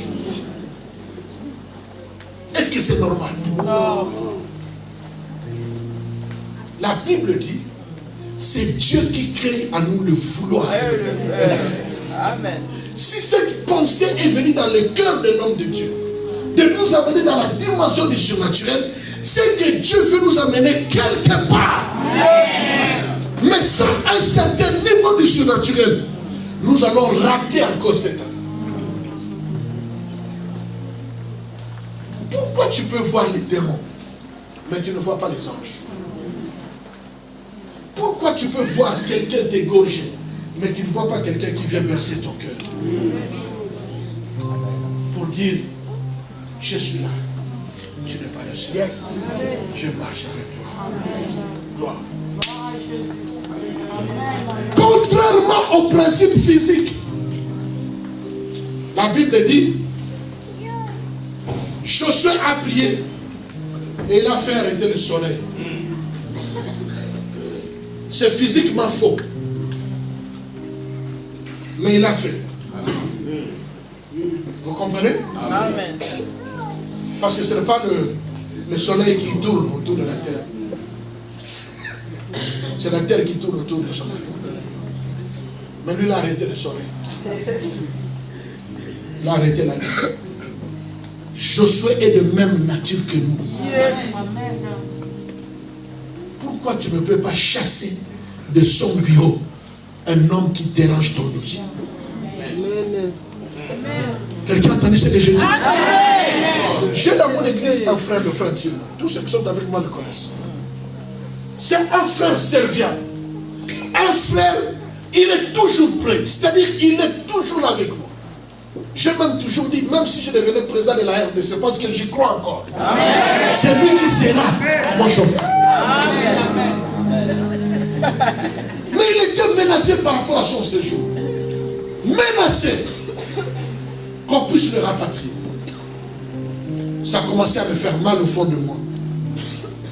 Est-ce que c'est normal? Non. La Bible dit, c'est Dieu qui crée en nous le vouloir et le faire. Amen. Si cette pensée est venue dans le cœur de l'homme de Dieu, de nous amener dans la dimension du surnaturel, c'est que Dieu veut nous amener quelque part. Mais sans un certain niveau du surnaturel, nous allons rater encore cette année. Pourquoi tu peux voir les démons, mais tu ne vois pas les anges? Pourquoi tu peux voir quelqu'un t'égorger, mais tu ne vois pas quelqu'un qui vient bercer ton cœur? Pour dire, je suis là, tu n'es pas le seul. Je marche avec toi. Gloire. Contrairement au principe physique, la Bible dit, Josué a prié et il a fait arrêter le soleil. C'est physiquement faux. Mais il a fait. Vous comprenez? Amen. Parce que ce n'est pas le soleil qui tourne autour de la terre. C'est la terre qui tourne autour du soleil. Mais lui, il a arrêté le soleil. Il a arrêté la terre. Josué est de même nature que nous. Pourquoi tu ne peux pas chasser de son bureau un homme qui dérange ton dossier? Quelqu'un a entendu ce que j'ai dit? J'ai dans mon église un frère, le frère Simon. Tous ceux qui sont avec moi le connaissent. C'est un frère serviable. Un frère, il est toujours prêt. C'est-à-dire, il est toujours là avec moi. J'ai même toujours dit, même si je devenais président de la RDC, parce que j'y crois encore. C'est lui qui sera mon chauffeur. Mais il était menacé par rapport à son séjour. Menacé qu'on puisse le rapatrier. Ça a commencé à me faire mal au fond de moi.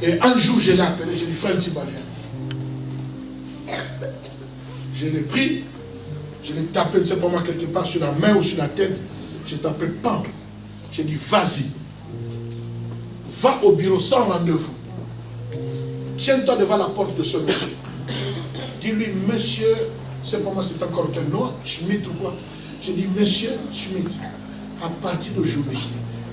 Et un jour, je l'ai appelé, j'ai dit, frère Tiba, viens. Je l'ai pris, je l'ai tapé, ne sais pas moi, quelque part sur la main ou sur la tête. J'ai tapé, pam. J'ai dit, vas-y. Va au bureau sans rendez-vous. Tiens-toi devant la porte de ce monsieur. Dis-lui, monsieur, c'est pas moi, c'est encore quel nom, Schmitt ou quoi. J'ai dit, monsieur Schmitt, à partir d'aujourd'hui,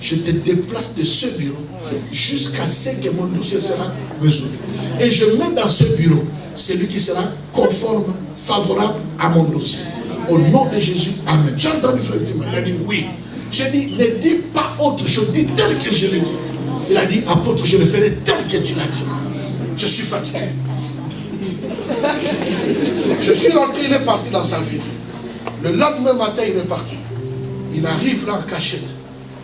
je te déplace de ce bureau jusqu'à ce que mon dossier sera résolu. Et je mets dans ce bureau celui qui sera conforme, favorable à mon dossier. Au nom de Jésus, amen. J'ai entendu frère Timon, il a dit oui. J'ai dit, ne dis pas autre chose, dis tel que je l'ai dit. Il a dit, apôtre, je le ferai tel que tu l'as dit. Je suis fatigué. Je suis rentré, il est parti dans sa ville. Le lendemain matin, il est parti. Il arrive là en cachette.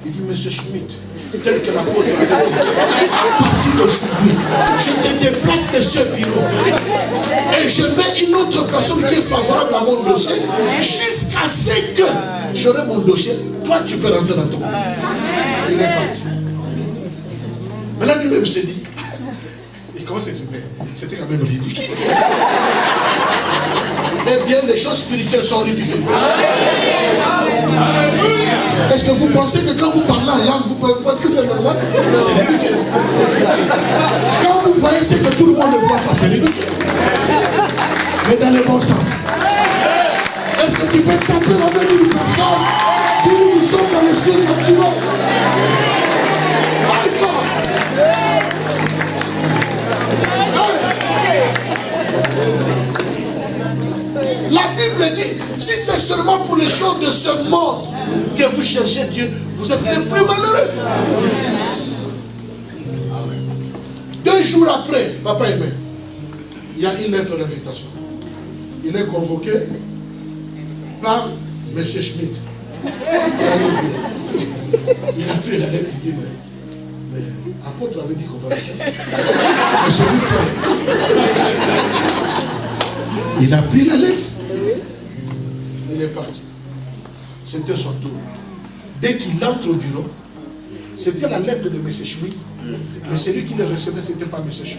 Il dit, monsieur Schmitt, tel que l'apôtre avait dit, à partir d'aujourd'hui, je te déplace de ce bureau et je mets une autre personne qui est favorable à mon dossier jusqu'à ce que j'aurai mon dossier. Toi, tu peux rentrer dans ton bureau. Il est parti. Maintenant, lui-même s'est dit, il commence à dire, mais c'était quand même ridicule. Eh bien, les choses spirituelles sont ridicules. Est-ce que vous pensez que quand vous parlez en langue, vous pensez que c'est normal? C'est ridicule. Quand vous voyez ce que tout le monde ne voit pas, c'est ridicule. Mais dans le bon sens. Est-ce que tu peux taper la main d'une personne? Nous sommes dans le surnaturel. My God. La Bible dit, si c'est seulement pour les choses de ce monde que vous cherchez Dieu, vous êtes les plus malheureux. 2 jours après, papa aimé, il y a une lettre d'invitation. Il est convoqué par M. Schmitt. Il a pris la lettre, il dit, mais l'apôtre avait dit qu'on va la chercher. Mais c'est lui qui il a pris la lettre. Il est parti. C'était son tour. Dès qu'il entre au bureau, c'était la lettre de M. Schmitt. Mais celui qui le recevait, ce n'était pas M. Schmitt.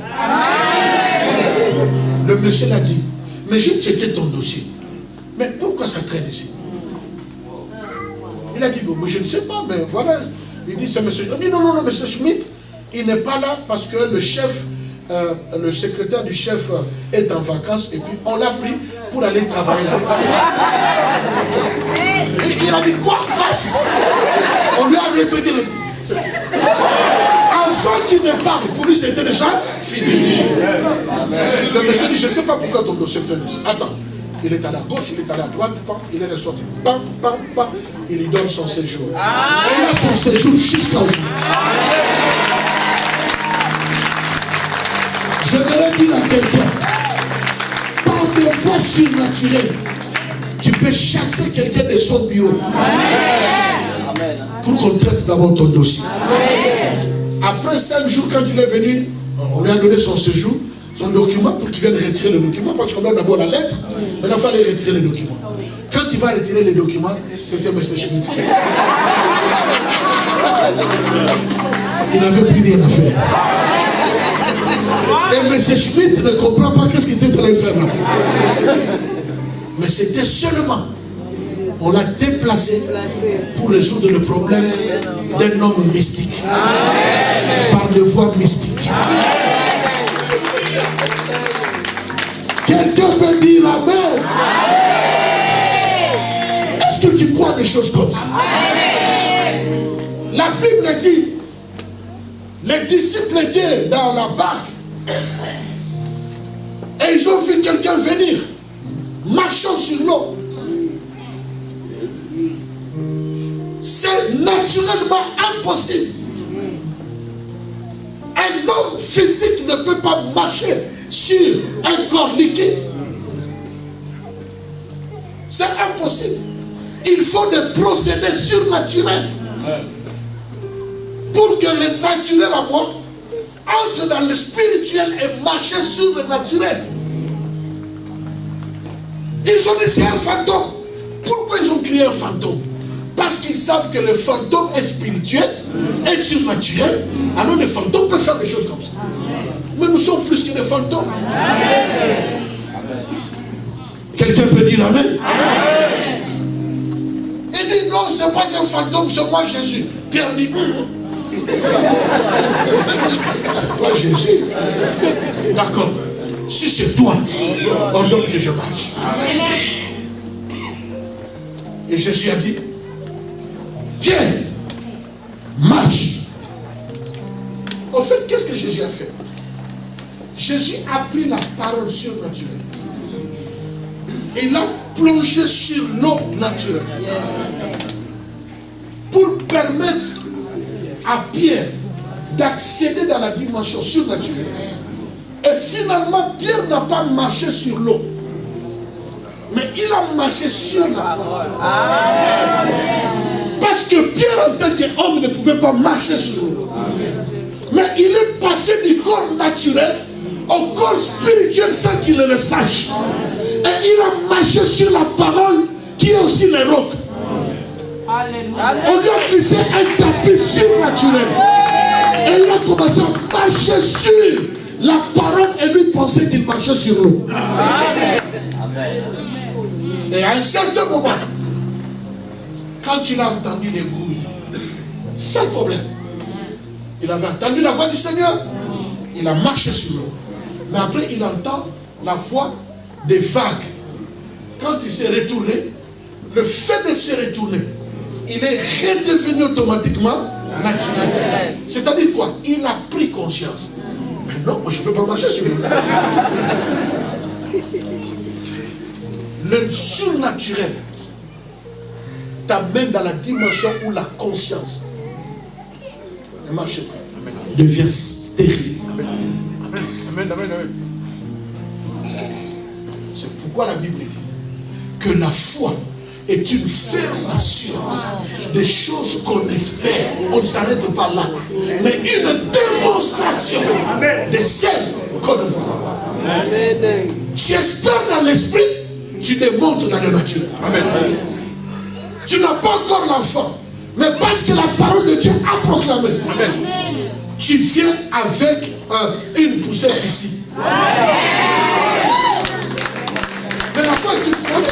Le monsieur l'a dit, mais j'ai checké ton dossier. Mais pourquoi ça traîne ici? Il a dit, bon, mais je ne sais pas, mais voilà. Il dit, c'est M. Schmitt. Il dit, non, M. Schmitt, il n'est pas là parce que le chef, le secrétaire du chef est en vacances et puis on l'a pris pour aller travailler là-bas. Il a dit quoi? Face. On lui a répété. Avant qu'il ne parle, pour lui c'était déjà fini. Le monsieur dit, je ne sais pas pourquoi ton dossier est tenu. Attends, Il est allé à gauche, il est allé à droite, pam, il est ressorti. Pam, pam, pam. Il lui donne son séjour. Il a son séjour jusqu'à aujourd'hui. Je voudrais dire à quelqu'un, par des voies surnaturelles, tu peux chasser quelqu'un de son bureau. Pour qu'on traite d'abord ton dossier. Après 5 jours, quand il est venu, on lui a donné son séjour, son document pour qu'il vienne retirer le document, parce qu'on donne d'abord la lettre, maintenant il fallait retirer le document. Quand il va retirer les documents, c'était M. Schmitt. Il n'avait plus rien à faire. Et M. Schmitt ne comprend pas qu'est-ce qu'il était en train de faire là. Mais c'était seulement, on l'a déplacé pour résoudre le problème d'un homme mystique. Par des voies mystiques. Quelqu'un peut dire Amen. Est-ce que tu crois des choses comme ça? La Bible dit, les disciples étaient dans la barque et ils ont vu quelqu'un venir marchant sur l'eau. C'est naturellement impossible. Un homme physique ne peut pas marcher sur un corps liquide. C'est impossible. Il faut des procédés surnaturels pour que le naturel à moi entre dans le spirituel et marche sur le naturel. Ils ont dit c'est un fantôme. Pourquoi ils ont crié un fantôme? Parce qu'ils savent que le fantôme est spirituel et surnaturel. Alors les fantômes peuvent faire des choses comme ça. Mais nous sommes plus que des fantômes. Quelqu'un peut dire Amen? Il dit non, ce n'est pas un fantôme, c'est moi Jésus. Pierre dit c'est toi Jésus. D'accord. Si c'est toi, ordonne que je marche. Et Jésus a dit Pierre, marche. Au fait, qu'est-ce que Jésus a fait? Jésus a pris la parole surnaturelle. Il a plongé sur l'eau naturelle. Pour permettre à Pierre d'accéder dans la dimension surnaturelle. Et finalement, Pierre n'a pas marché sur l'eau. Mais il a marché sur la parole. Parce que Pierre, en tant qu'homme, ne pouvait pas marcher sur l'eau. Mais il est passé du corps naturel au corps spirituel sans qu'il le sache. Et il a marché sur la parole qui est aussi le roc. On lui a glissé un tapis surnaturel. Et il a commencé à marcher sur la parole et lui pensait qu'il marchait sur l'eau. Et à un certain moment, quand il a entendu les bruits, c'est ça le problème. Il avait entendu la voix du Seigneur, il a marché sur l'eau. Mais après, il entend la voix des vagues. Quand il s'est retourné, le fait de se retourner, il est redevenu automatiquement naturel. C'est-à-dire quoi? Il a pris conscience. Mais non, moi je ne peux pas marcher sur l'eau. Le surnaturel t'amène dans la dimension où la conscience ne marche pas, devient stérile. C'est pourquoi la Bible dit que la foi est une ferme assurance des choses qu'on espère. On ne s'arrête pas là, mais une démonstration de celles qu'on ne voit pas. Tu espères dans l'esprit, tu démontres dans le naturel. Amen. Tu n'as pas encore l'enfant, mais parce que la parole de Dieu a proclamé, amen, tu viens avec une poussette ici. Mais la foi est une folie.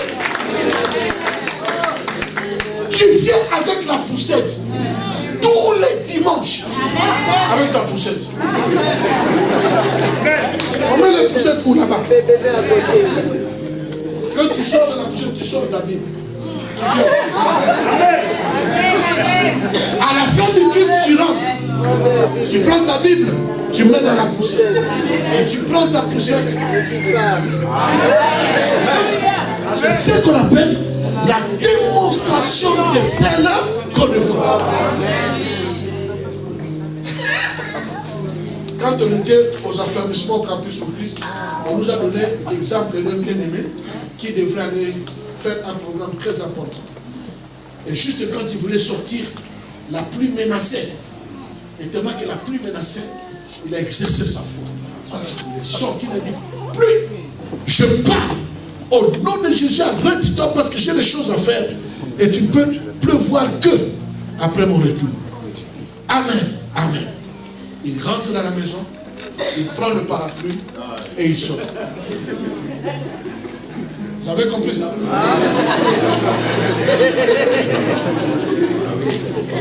Tu viens avec la poussette tous les dimanches avec ta poussette. On met les poussettes où là-bas. Quand tu sors de la poussette, tu sors ta Bible. À la fin du culte, tu rentres. Tu prends ta Bible, tu mets dans la poussette. Et tu prends ta poussette. C'est ce qu'on appelle la démonstration de zèle qu'on ne voit. Quand on était aux affermissements au campus Auguste, on nous a donné l'exemple d'un bien-aimé qui devrait aller faire un programme très important. Et juste quand il voulait sortir, la pluie menaçait. Et tellement que la pluie menaçait, il a exercé sa foi. Il est sorti, il a dit, pluie, je pars. Au nom de Jésus, arrête-toi parce que j'ai des choses à faire. Et tu ne peux pleuvoir que après mon retour. Amen. Amen. Il rentre dans la maison, il prend le parapluie et il sort. Vous avez compris ça?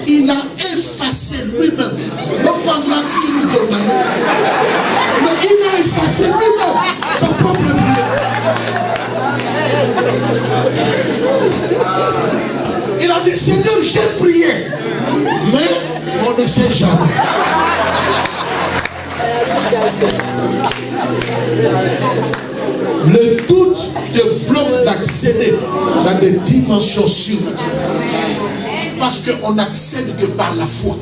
Il a effacé lui-même, non pas l'acte qui nous condamnait, mais il a effacé lui-même sa propre prière. Il a dit, Seigneur, j'ai prié, mais on ne sait jamais. Le doute te bloque d'accéder dans des dimensions surnaturelles. Parce qu'on n'accède que par la foi.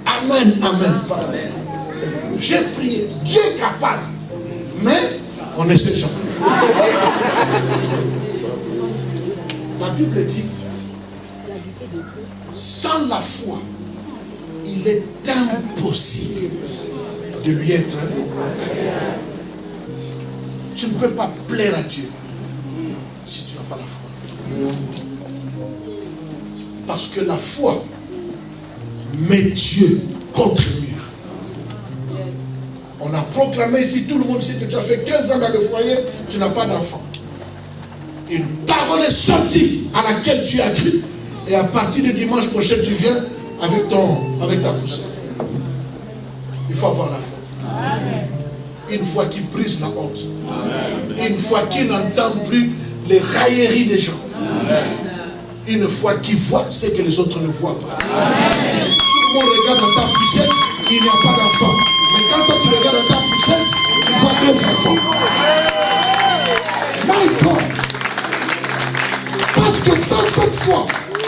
Amen, amen. J'ai prié, Dieu est capable, mais on ne sait jamais. La Bible dit, sans la foi, il est impossible de lui être agréable. Tu ne peux pas plaire à Dieu si tu n'as pas la foi. Parce que la foi met Dieu contre le mur. On a proclamé ici, tout le monde sait que tu as fait 15 ans dans le foyer, tu n'as pas d'enfant. Une parole est sortie à laquelle tu as cru. Et à partir de dimanche prochain, tu viens avec ta poussière. Il faut avoir la foi. Amen. Une foi qui brise la honte. Amen. Une foi qui n'entend plus les railleries des gens. Amen. Une foi qui voit ce que les autres ne voient pas. Amen. Tout le monde regarde dans ta poussière, il n'y a pas d'enfant. Mais quand toi tu regardes dans ta poussière, tu vois 2 enfants. My God! Parce que sans cette foi,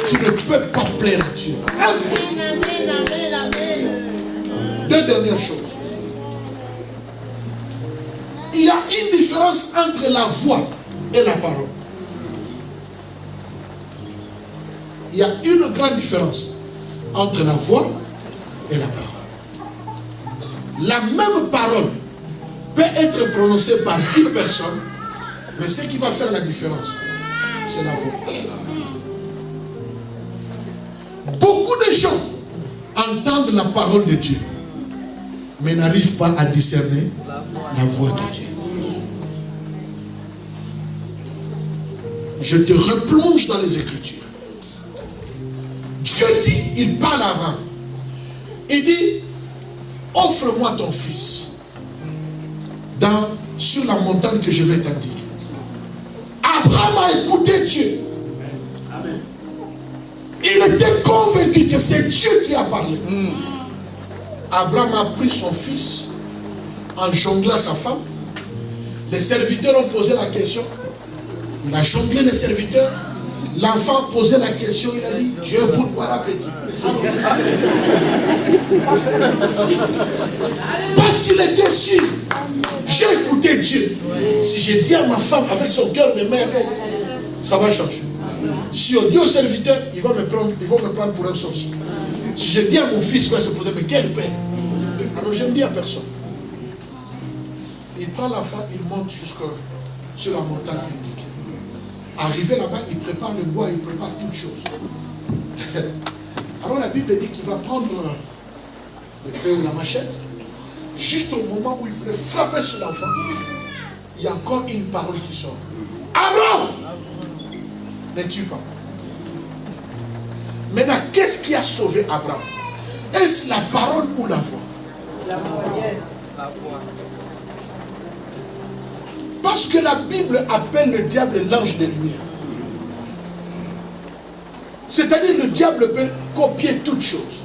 tu ne peux pas plaire à Dieu. Impossible. 2 dernières choses. Il y a une différence entre la voix et la parole. Il y a une grande différence entre la voix et la parole. La même parole peut être prononcée par 10 personnes, mais ce qui va faire la différence, c'est la voix. Beaucoup de gens entendent la parole de Dieu, mais n'arrivent pas à discerner la voix de Dieu. Je te replonge dans les Écritures. Dieu dit, il parle à Abraham. Il dit, offre-moi ton fils sur la montagne que je vais t'indiquer. Abraham a écouté Dieu. Il était convaincu que c'est Dieu qui a parlé. Abraham a pris son fils en jonglant sa femme. Les serviteurs ont posé la question. Il a jonglé les serviteurs. L'enfant posait la question. Il a dit, Dieu pour voir appétit. Parce qu'il était sûr. J'ai écouté Dieu. Si je dis à ma femme avec son cœur de mère, ça va changer. Si on dit au serviteur, ils vont me prendre pour un sorcier. Si je dis à mon fils, quoi, se poser, mais quel père? Alors je ne dis à personne. Il prend l'enfant, il monte sur la montagne indiquée. Arrivé là-bas, il prépare le bois, il prépare toutes choses. Alors la Bible dit qu'il va prendre l'épée ou la machette. Juste au moment où il voulait frapper sur l'enfant, il y a encore une parole qui sort. Abraham! Ne tue pas. Maintenant, qu'est-ce qui a sauvé Abraham? Est-ce la parole ou la voix? La voix, yes. La voix. Parce que la Bible appelle le diable l'ange des lumières. C'est-à-dire le diable peut copier toutes choses.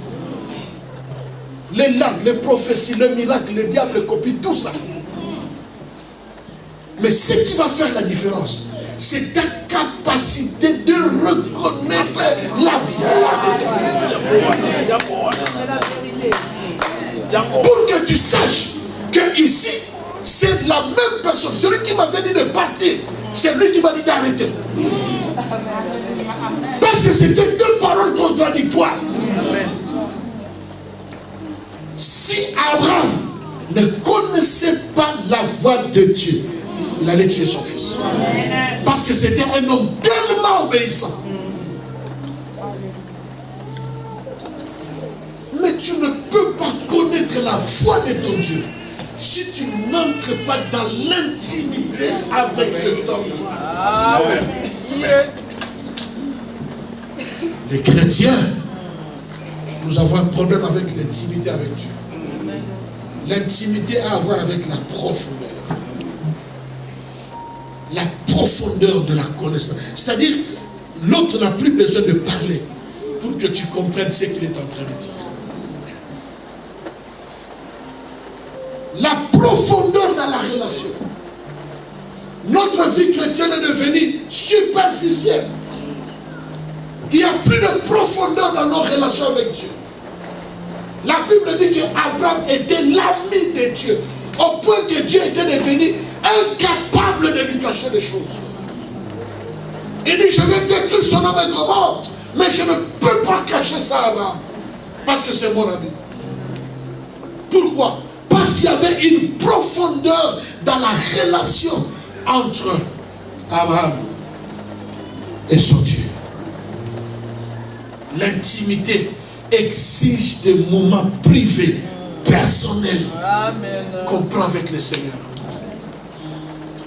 les langues, les prophéties, les miracles, le diable copie tout ça. Mais ce qui va faire la différence, c'est ta capacité de reconnaître la voix de Dieu. Pour que tu saches que ici, c'est la même personne. Celui qui m'avait dit de partir, c'est lui qui m'a dit d'arrêter. Parce que c'était deux paroles contradictoires. Si Abraham ne connaissait pas la voix de Dieu, il allait tuer son fils. Parce que c'était un homme tellement obéissant. Mais tu ne peux pas connaître la voix de ton Dieu si tu n'entres pas dans l'intimité avec cet homme. Les chrétiens, nous avons un problème avec l'intimité avec Dieu. L'intimité a à voir avec la profondeur. La profondeur de la connaissance. C'est-à-dire, l'autre n'a plus besoin de parler pour que tu comprennes ce qu'il est en train de dire. La profondeur dans la relation. Notre vie chrétienne est devenue superficielle. Il n'y a plus de profondeur dans nos relations avec Dieu. La Bible dit qu'Abraham était l'ami de Dieu, au point que Dieu était devenu incapable de lui cacher des choses. Il dit, je vais détruire son homme et Gomorrhe, mais je ne peux pas cacher ça à Abraham, parce que c'est mon ami. Pourquoi? Parce qu'il y avait une profondeur dans la relation entre Abraham et son Dieu. L'intimité exige des moments privés, personnels, qu'on prend avec le Seigneur.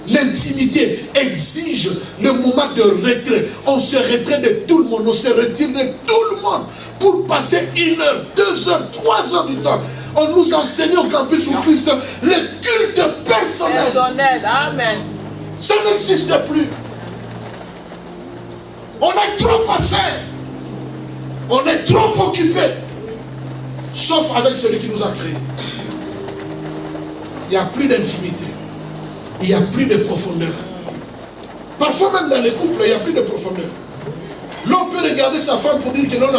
L'intimité exige le moment de retrait. On se retrait de tout le monde, on se retire de tout le monde pour passer 1 heure, 2 heures, 3 heures du temps. On nous enseigne au campus où Christ le culte personnel. Amen. Ça n'existe plus. On a trop à faire. On est trop occupé. Sauf avec celui qui nous a créés. Il n'y a plus d'intimité. Il n'y a plus de profondeur. Parfois même dans les couples, il n'y a plus de profondeur. L'homme peut regarder sa femme pour dire que non,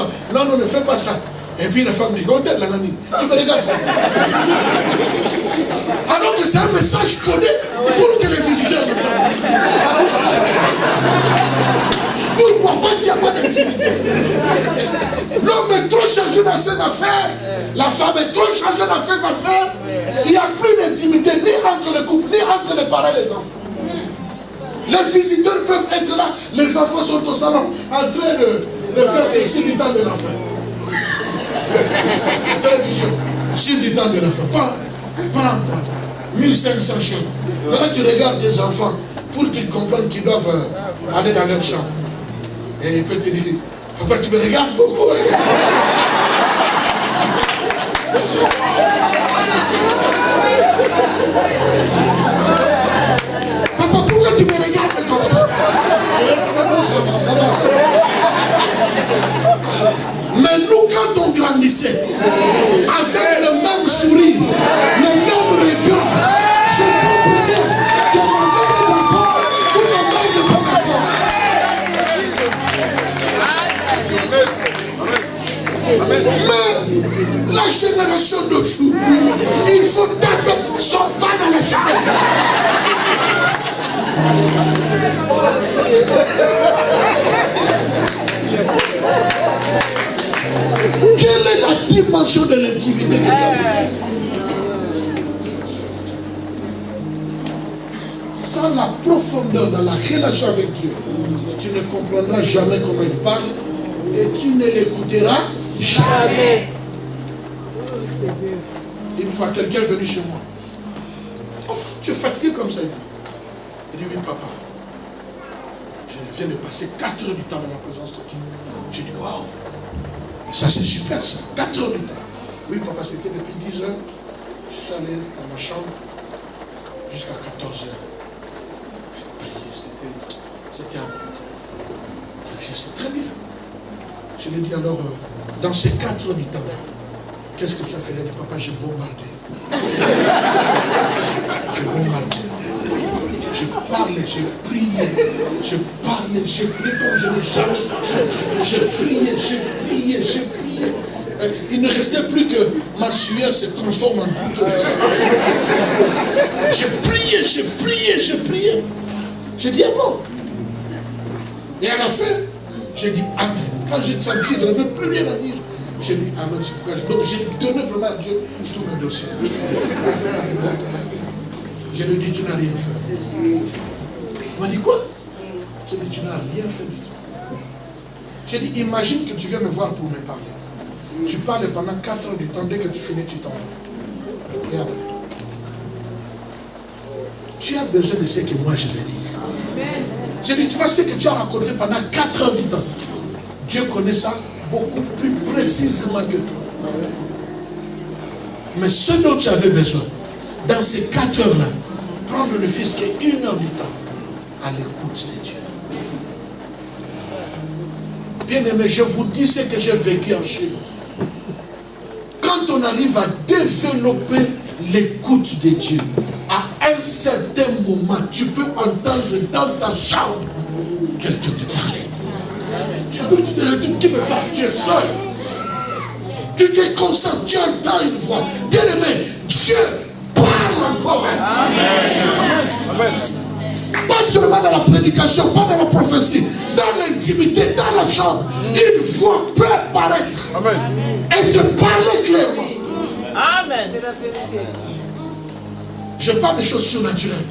ne fais pas ça. Et puis la femme dit, oh, t'es la mamie. Tu me regardes. Alors que c'est un message codé pour que les visiteurs ne viennent. Pourquoi? Parce qu'il n'y a pas d'intimité. L'homme est trop chargé dans ses affaires. La femme est trop chargée dans ses affaires. Il n'y a plus d'intimité ni entre le couple, ni entre les parents et les enfants. Les visiteurs peuvent être là. Les enfants sont au salon en train de faire ceci du temps de l'enfant. Télévision, sur du temps de l'enfant. Pas 1500 choses. Maintenant tu regardes tes enfants pour qu'ils comprennent qu'ils doivent aller dans leur chambre. Et il peut te dire, papa, tu me regardes beaucoup. Papa, pourquoi tu me regardes comme ça? Mais nous, quand on grandissait, avec le même sourire, le même regard, je comprenais que ma mère est d'accord ou ma mère n'est pas d'accord. Mais la génération d'aujourd'hui, il faut taper son va dans les jambes. Quelle est la dimension de l'intimité que j'ai? Sans la profondeur dans la relation avec Dieu, tu ne comprendras jamais comment il parle et tu ne l'écouteras jamais. Une fois, quelqu'un est venu chez moi. Oh, tu es fatigué comme ça? Il dit, oui, papa. Je viens de passer 4 heures du temps dans la présence de Dieu. Je dis, waouh. Ça c'est super ça, 4 heures du temps. Oui papa, c'était depuis 10 heures. Je suis allé dans ma chambre jusqu'à 14 heures. J'ai prié, c'était important. Je sais très bien. Je lui ai dit alors, dans ces 4 heures du temps là, Qu'est-ce que tu as fait? Il dit, papa, j'ai bombardé. J'ai bombardé. J'ai parlé, j'ai prié. J'ai parlé, j'ai prié comme je n'ai jamais parlé. J'ai prié, j'ai prié, j'ai prié. Il ne restait plus que ma sueur se transforme en goutte. J'ai prié, j'ai prié, j'ai prié. J'ai dit, ah bon? Et à la fin, j'ai dit Amen. Quand j'ai senti que je n'avais plus rien à dire, j'ai dit Amen. C'est pourquoi j'ai donné vraiment à Dieu tous mes dossiers. Je lui ai dit, tu n'as rien fait. Il m'a dit quoi? J'ai dit, tu n'as rien fait du tout. J'ai dit, imagine que tu viens me voir pour me parler. Tu parles pendant 4 heures du temps, dès que tu finis, tu t'en vas. Et après, tu as besoin de ce que moi je vais dire. J'ai dit, tu vois ce que tu as raconté pendant 4 heures du temps. Dieu connaît ça beaucoup plus précisément que toi. Mais ce dont tu avais besoin, dans ces 4 heures-là, prendre ne fût-ce qu'1 heure du temps à l'écoute de Dieu. Bien aimé, je vous dis ce que j'ai vécu en Chine. Quand on arrive à développer l'écoute de Dieu, à un certain moment, tu peux entendre dans ta chambre quelqu'un te parler. Tu me parles, tu es seul. Tu te concentres, tu entends une voix. Bien aimé, Dieu parle encore. Amen. Pas seulement dans la prédication, pas dans la prophétie, dans l'intimité, dans la chambre. Une voix peut apparaître. Amen. Et te parler clairement. Amen. C'est la vérité. Je parle des choses surnaturelles.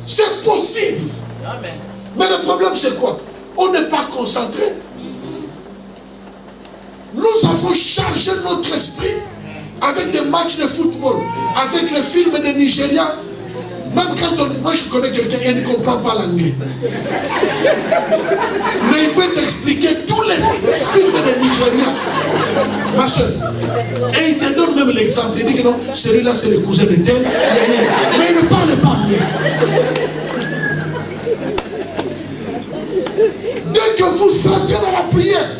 C'est possible. Amen. Mais le problème c'est quoi? On n'est pas concentré. Nous avons chargé notre esprit avec des matchs de football, avec les films de Nigeria. Même quand moi je connais quelqu'un et il ne comprend pas l'anglais. Mais il peut t'expliquer tous les films de Nigeria. Ma soeur. Et il te donne même l'exemple. Il dit que non, celui-là c'est le cousin de tel. Mais il ne parle pas anglais. Dès que vous sentez dans la prière,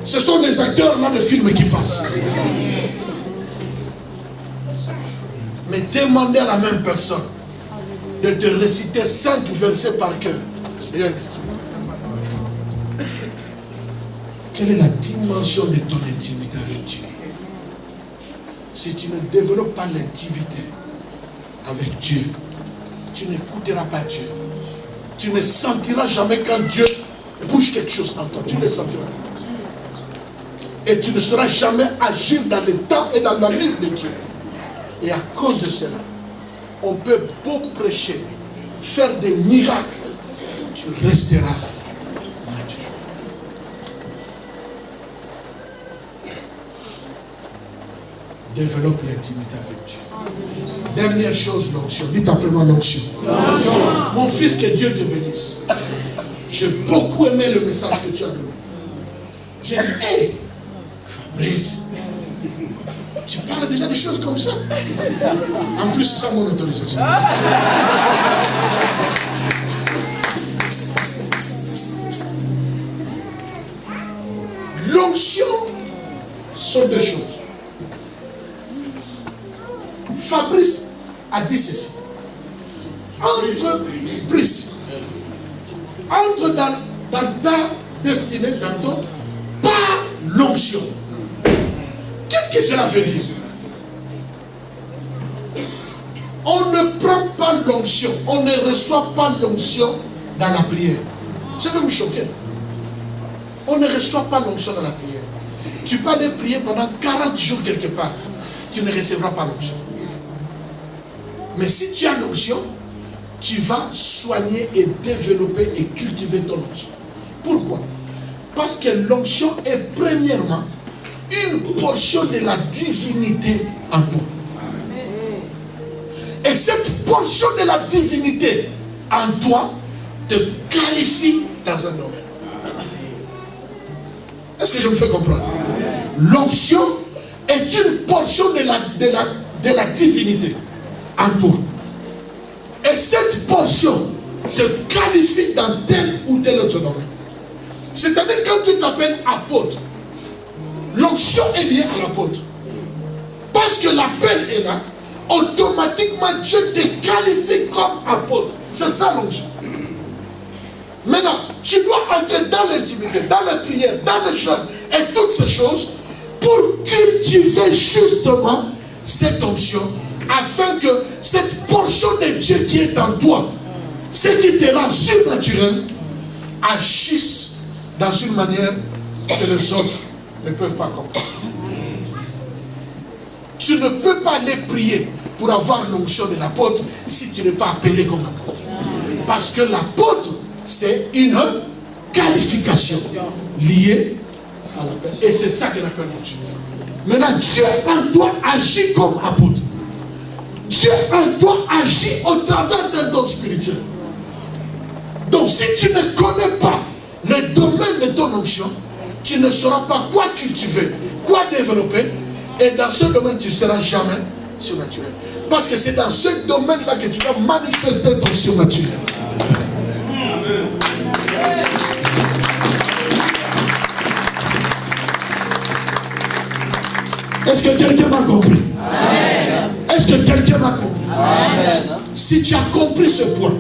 ce sont les acteurs là de films qui passent. Mais demandez à la même personne de te réciter 5 versets par cœur. Rien du tout. Quelle est la dimension de ton intimité avec Dieu? Si tu ne développes pas l'intimité avec Dieu, tu n'écouteras pas Dieu. Tu ne sentiras jamais quand Dieu bouge quelque chose en toi. Tu ne le sentiras pas. Et tu ne sauras jamais agir dans le temps et dans la ligne de Dieu. Et à cause de cela, on peut beau prêcher, faire des miracles, tu resteras naturel. Développe l'intimité avec Dieu. Dernière chose, l'onction. Dites après moi l'onction. Mon fils, que Dieu te bénisse. J'ai beaucoup aimé le message que tu as donné. J'ai dit, hé, Fabrice, tu parles déjà des choses comme ça. En plus, c'est ça mon autorisation. L'onction sont 2 choses. Fabrice a dit ceci. Entre dans ta destinée, dans ton, par l'onction. Qu'est-ce que cela veut dire? On ne prend pas l'onction, on ne reçoit pas l'onction dans la prière. Ça va vous choquer. On ne reçoit pas l'onction dans la prière. Tu peux aller prier pendant 40 jours quelque part, tu ne recevras pas l'onction. Mais si tu as l'onction, tu vas soigner et développer et cultiver ton onction. Pourquoi? Parce que l'onction est premièrement une portion de la divinité en toi. Et cette portion de la divinité en toi te qualifie dans un domaine. Est-ce que je me fais comprendre? L'onction est une portion de la divinité en toi. Et cette portion te qualifie dans tel ou tel autre domaine. C'est-à-dire quand tu t'appelles apôtre, l'onction est liée à l'apôtre. Parce que l'appel est là, automatiquement Dieu te qualifie comme apôtre. C'est ça l'onction. Maintenant, tu dois entrer dans l'intimité, dans la prière, dans le jeûne et toutes ces choses pour cultiver justement cette onction afin que cette portion de Dieu qui est en toi, ce qui te rend surnaturel, agisse dans une manière que les autres ne peuvent pas comprendre. Tu ne peux pas aller prier pour avoir l'onction de l'apôtre si tu n'es pas appelé comme apôtre. Parce que l'apôtre, c'est une qualification liée à l'appel. Et c'est ça qu'on appelle l'onction. Maintenant, Dieu en toi agit comme apôtre. Dieu en toi agit au travers d'un don spirituel. Donc si tu ne connais pas le domaine de ton onction, tu ne sauras pas quoi cultiver, quoi développer. Et dans ce domaine, tu ne seras jamais surnaturel. Parce que c'est dans ce domaine-là que tu vas manifester ton surnaturel. Est-ce que quelqu'un m'a compris? Est-ce que quelqu'un m'a compris? Si tu as compris ce point,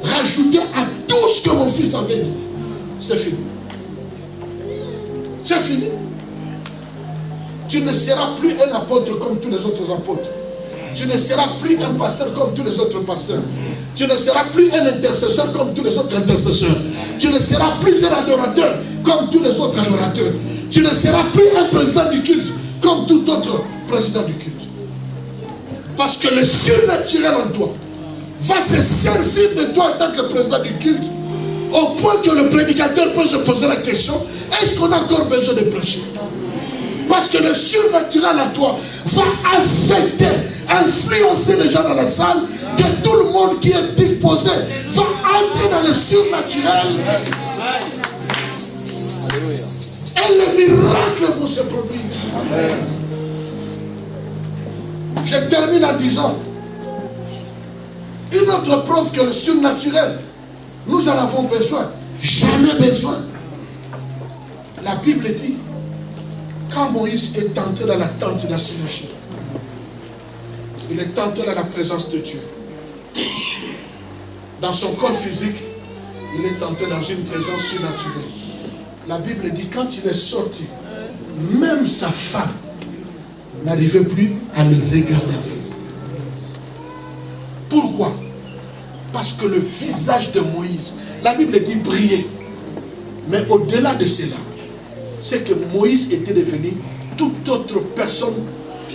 rajoutez à tout ce que mon fils avait dit, c'est fini. C'est fini. Tu ne seras plus un apôtre comme tous les autres apôtres. Tu ne seras plus un pasteur comme tous les autres pasteurs. Tu ne seras plus un intercesseur comme tous les autres intercesseurs. Tu ne seras plus un adorateur comme tous les autres adorateurs. Tu ne seras plus un président du culte comme tout autre président du culte. Parce que le surnaturel en toi va se servir de toi en tant que président du culte, au point que le prédicateur peut se poser la question, est-ce qu'on a encore besoin de prêcher? Parce que le surnaturel en toi va affecter, influencer les gens dans la salle, que tout le monde qui est disposé va entrer dans le surnaturel. Et les miracles vont se produire. Je termine en disant, une autre preuve que le surnaturel, nous en avons besoin. Jamais besoin. La Bible dit, quand Moïse est entré dans la tente d'assignation, il est entré dans la présence de Dieu. Dans son corps physique, il est entré dans une présence surnaturelle. La Bible dit, quand il est sorti, même sa femme n'arrivait plus à le regarder en face. Pourquoi? Parce que le visage de Moïse, la Bible dit briller. Mais au-delà de cela, c'est que Moïse était devenu toute autre personne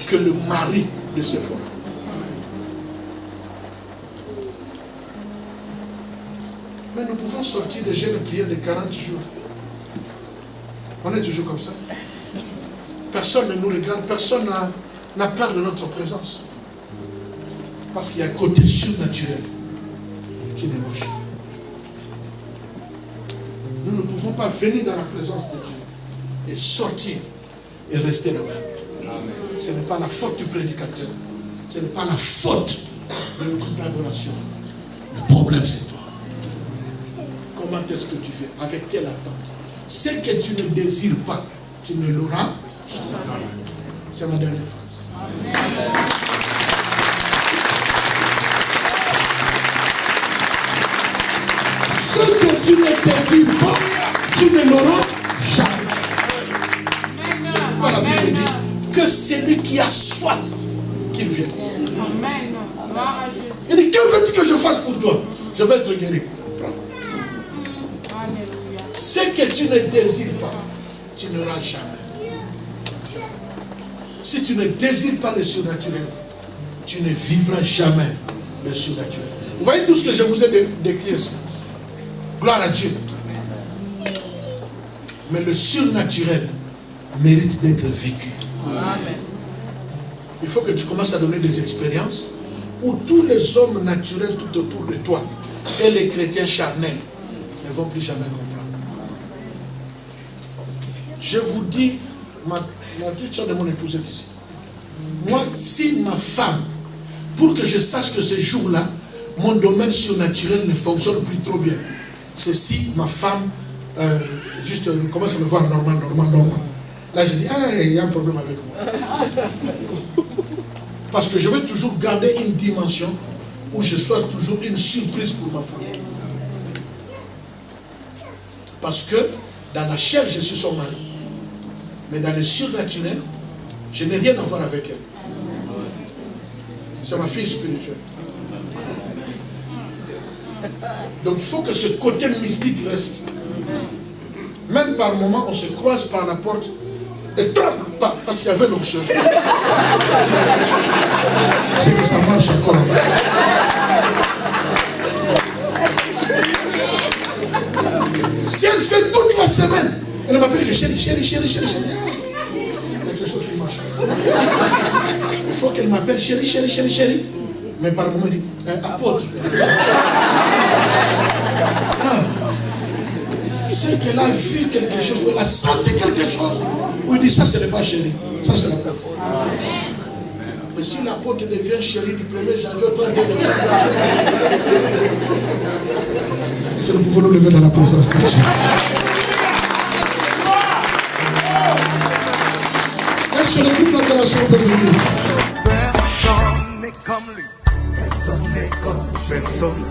que le mari de Séphora. Mais nous pouvons sortir des jeûnes de prière de 40 jours. On est toujours comme ça. Personne ne nous regarde, personne n'a peur de notre présence. Parce qu'il y a un côté surnaturel qui ne marche pas. Nous ne pouvons pas venir dans la présence de Dieu et sortir et rester le même. Ce n'est pas la faute du prédicateur. Ce n'est pas la faute de notre adoration. Le problème, c'est toi. Comment est-ce que tu fais? Avec quelle attente? Ce que tu ne désires pas, tu ne l'auras jamais. C'est ma dernière phrase. Ce que tu ne désires pas, tu ne l'auras jamais. C'est pourquoi la Bible dit que celui qui a soif, qu'il vienne. Il dit, que veux-tu que je fasse pour toi? Je vais être guéri. Prends. Ce que tu ne désires pas, tu n'auras jamais. Si tu ne désires pas le surnaturel, tu ne vivras jamais le surnaturel. Vous voyez tout ce que je vous ai décrit ici? Gloire à Dieu. Mais le surnaturel mérite d'être vécu. Amen. Il faut que tu commences à donner des expériences où tous les hommes naturels tout autour de toi et les chrétiens charnels ne vont plus jamais comprendre. Je vous dis, ma petite soeur de mon épouse est ici. Moi, si ma femme, pour que je sache que ce jour-là, mon domaine surnaturel ne fonctionne plus trop bien, c'est si ma femme, juste commence à me voir normal. Là, je dis, hey, il y a un problème avec moi. Parce que je veux toujours garder une dimension où je sois toujours une surprise pour ma femme. Parce que dans la chair, je suis son mari. Mais dans le surnaturel, je n'ai rien à voir avec elle. C'est ma fille spirituelle. Donc il faut que ce côté mystique reste. Même par moments, on se croise par la porte et tremble pas parce qu'il y avait l'onction. C'est que ça marche encore. Si elle fait toute la semaine, elle m'appelle que chérie. Il y a quelque chose qui marche. Il faut qu'elle m'appelle chérie. Mais par moment, elle dit, apôtre. C'est qu'elle a vu quelque chose, elle a senti quelque chose. Ou il dit, ça, ce n'est pas chérie. Ça, c'est l'apôtre. Mais si l'apôtre devient chérie du 1er janvier au 31 décembre, nous pouvons nous lever dans la présence de Dieu. Est-ce que le groupe d'adoration peut venir? Personne n'est comme lui. Personne n'est comme lui. Personne.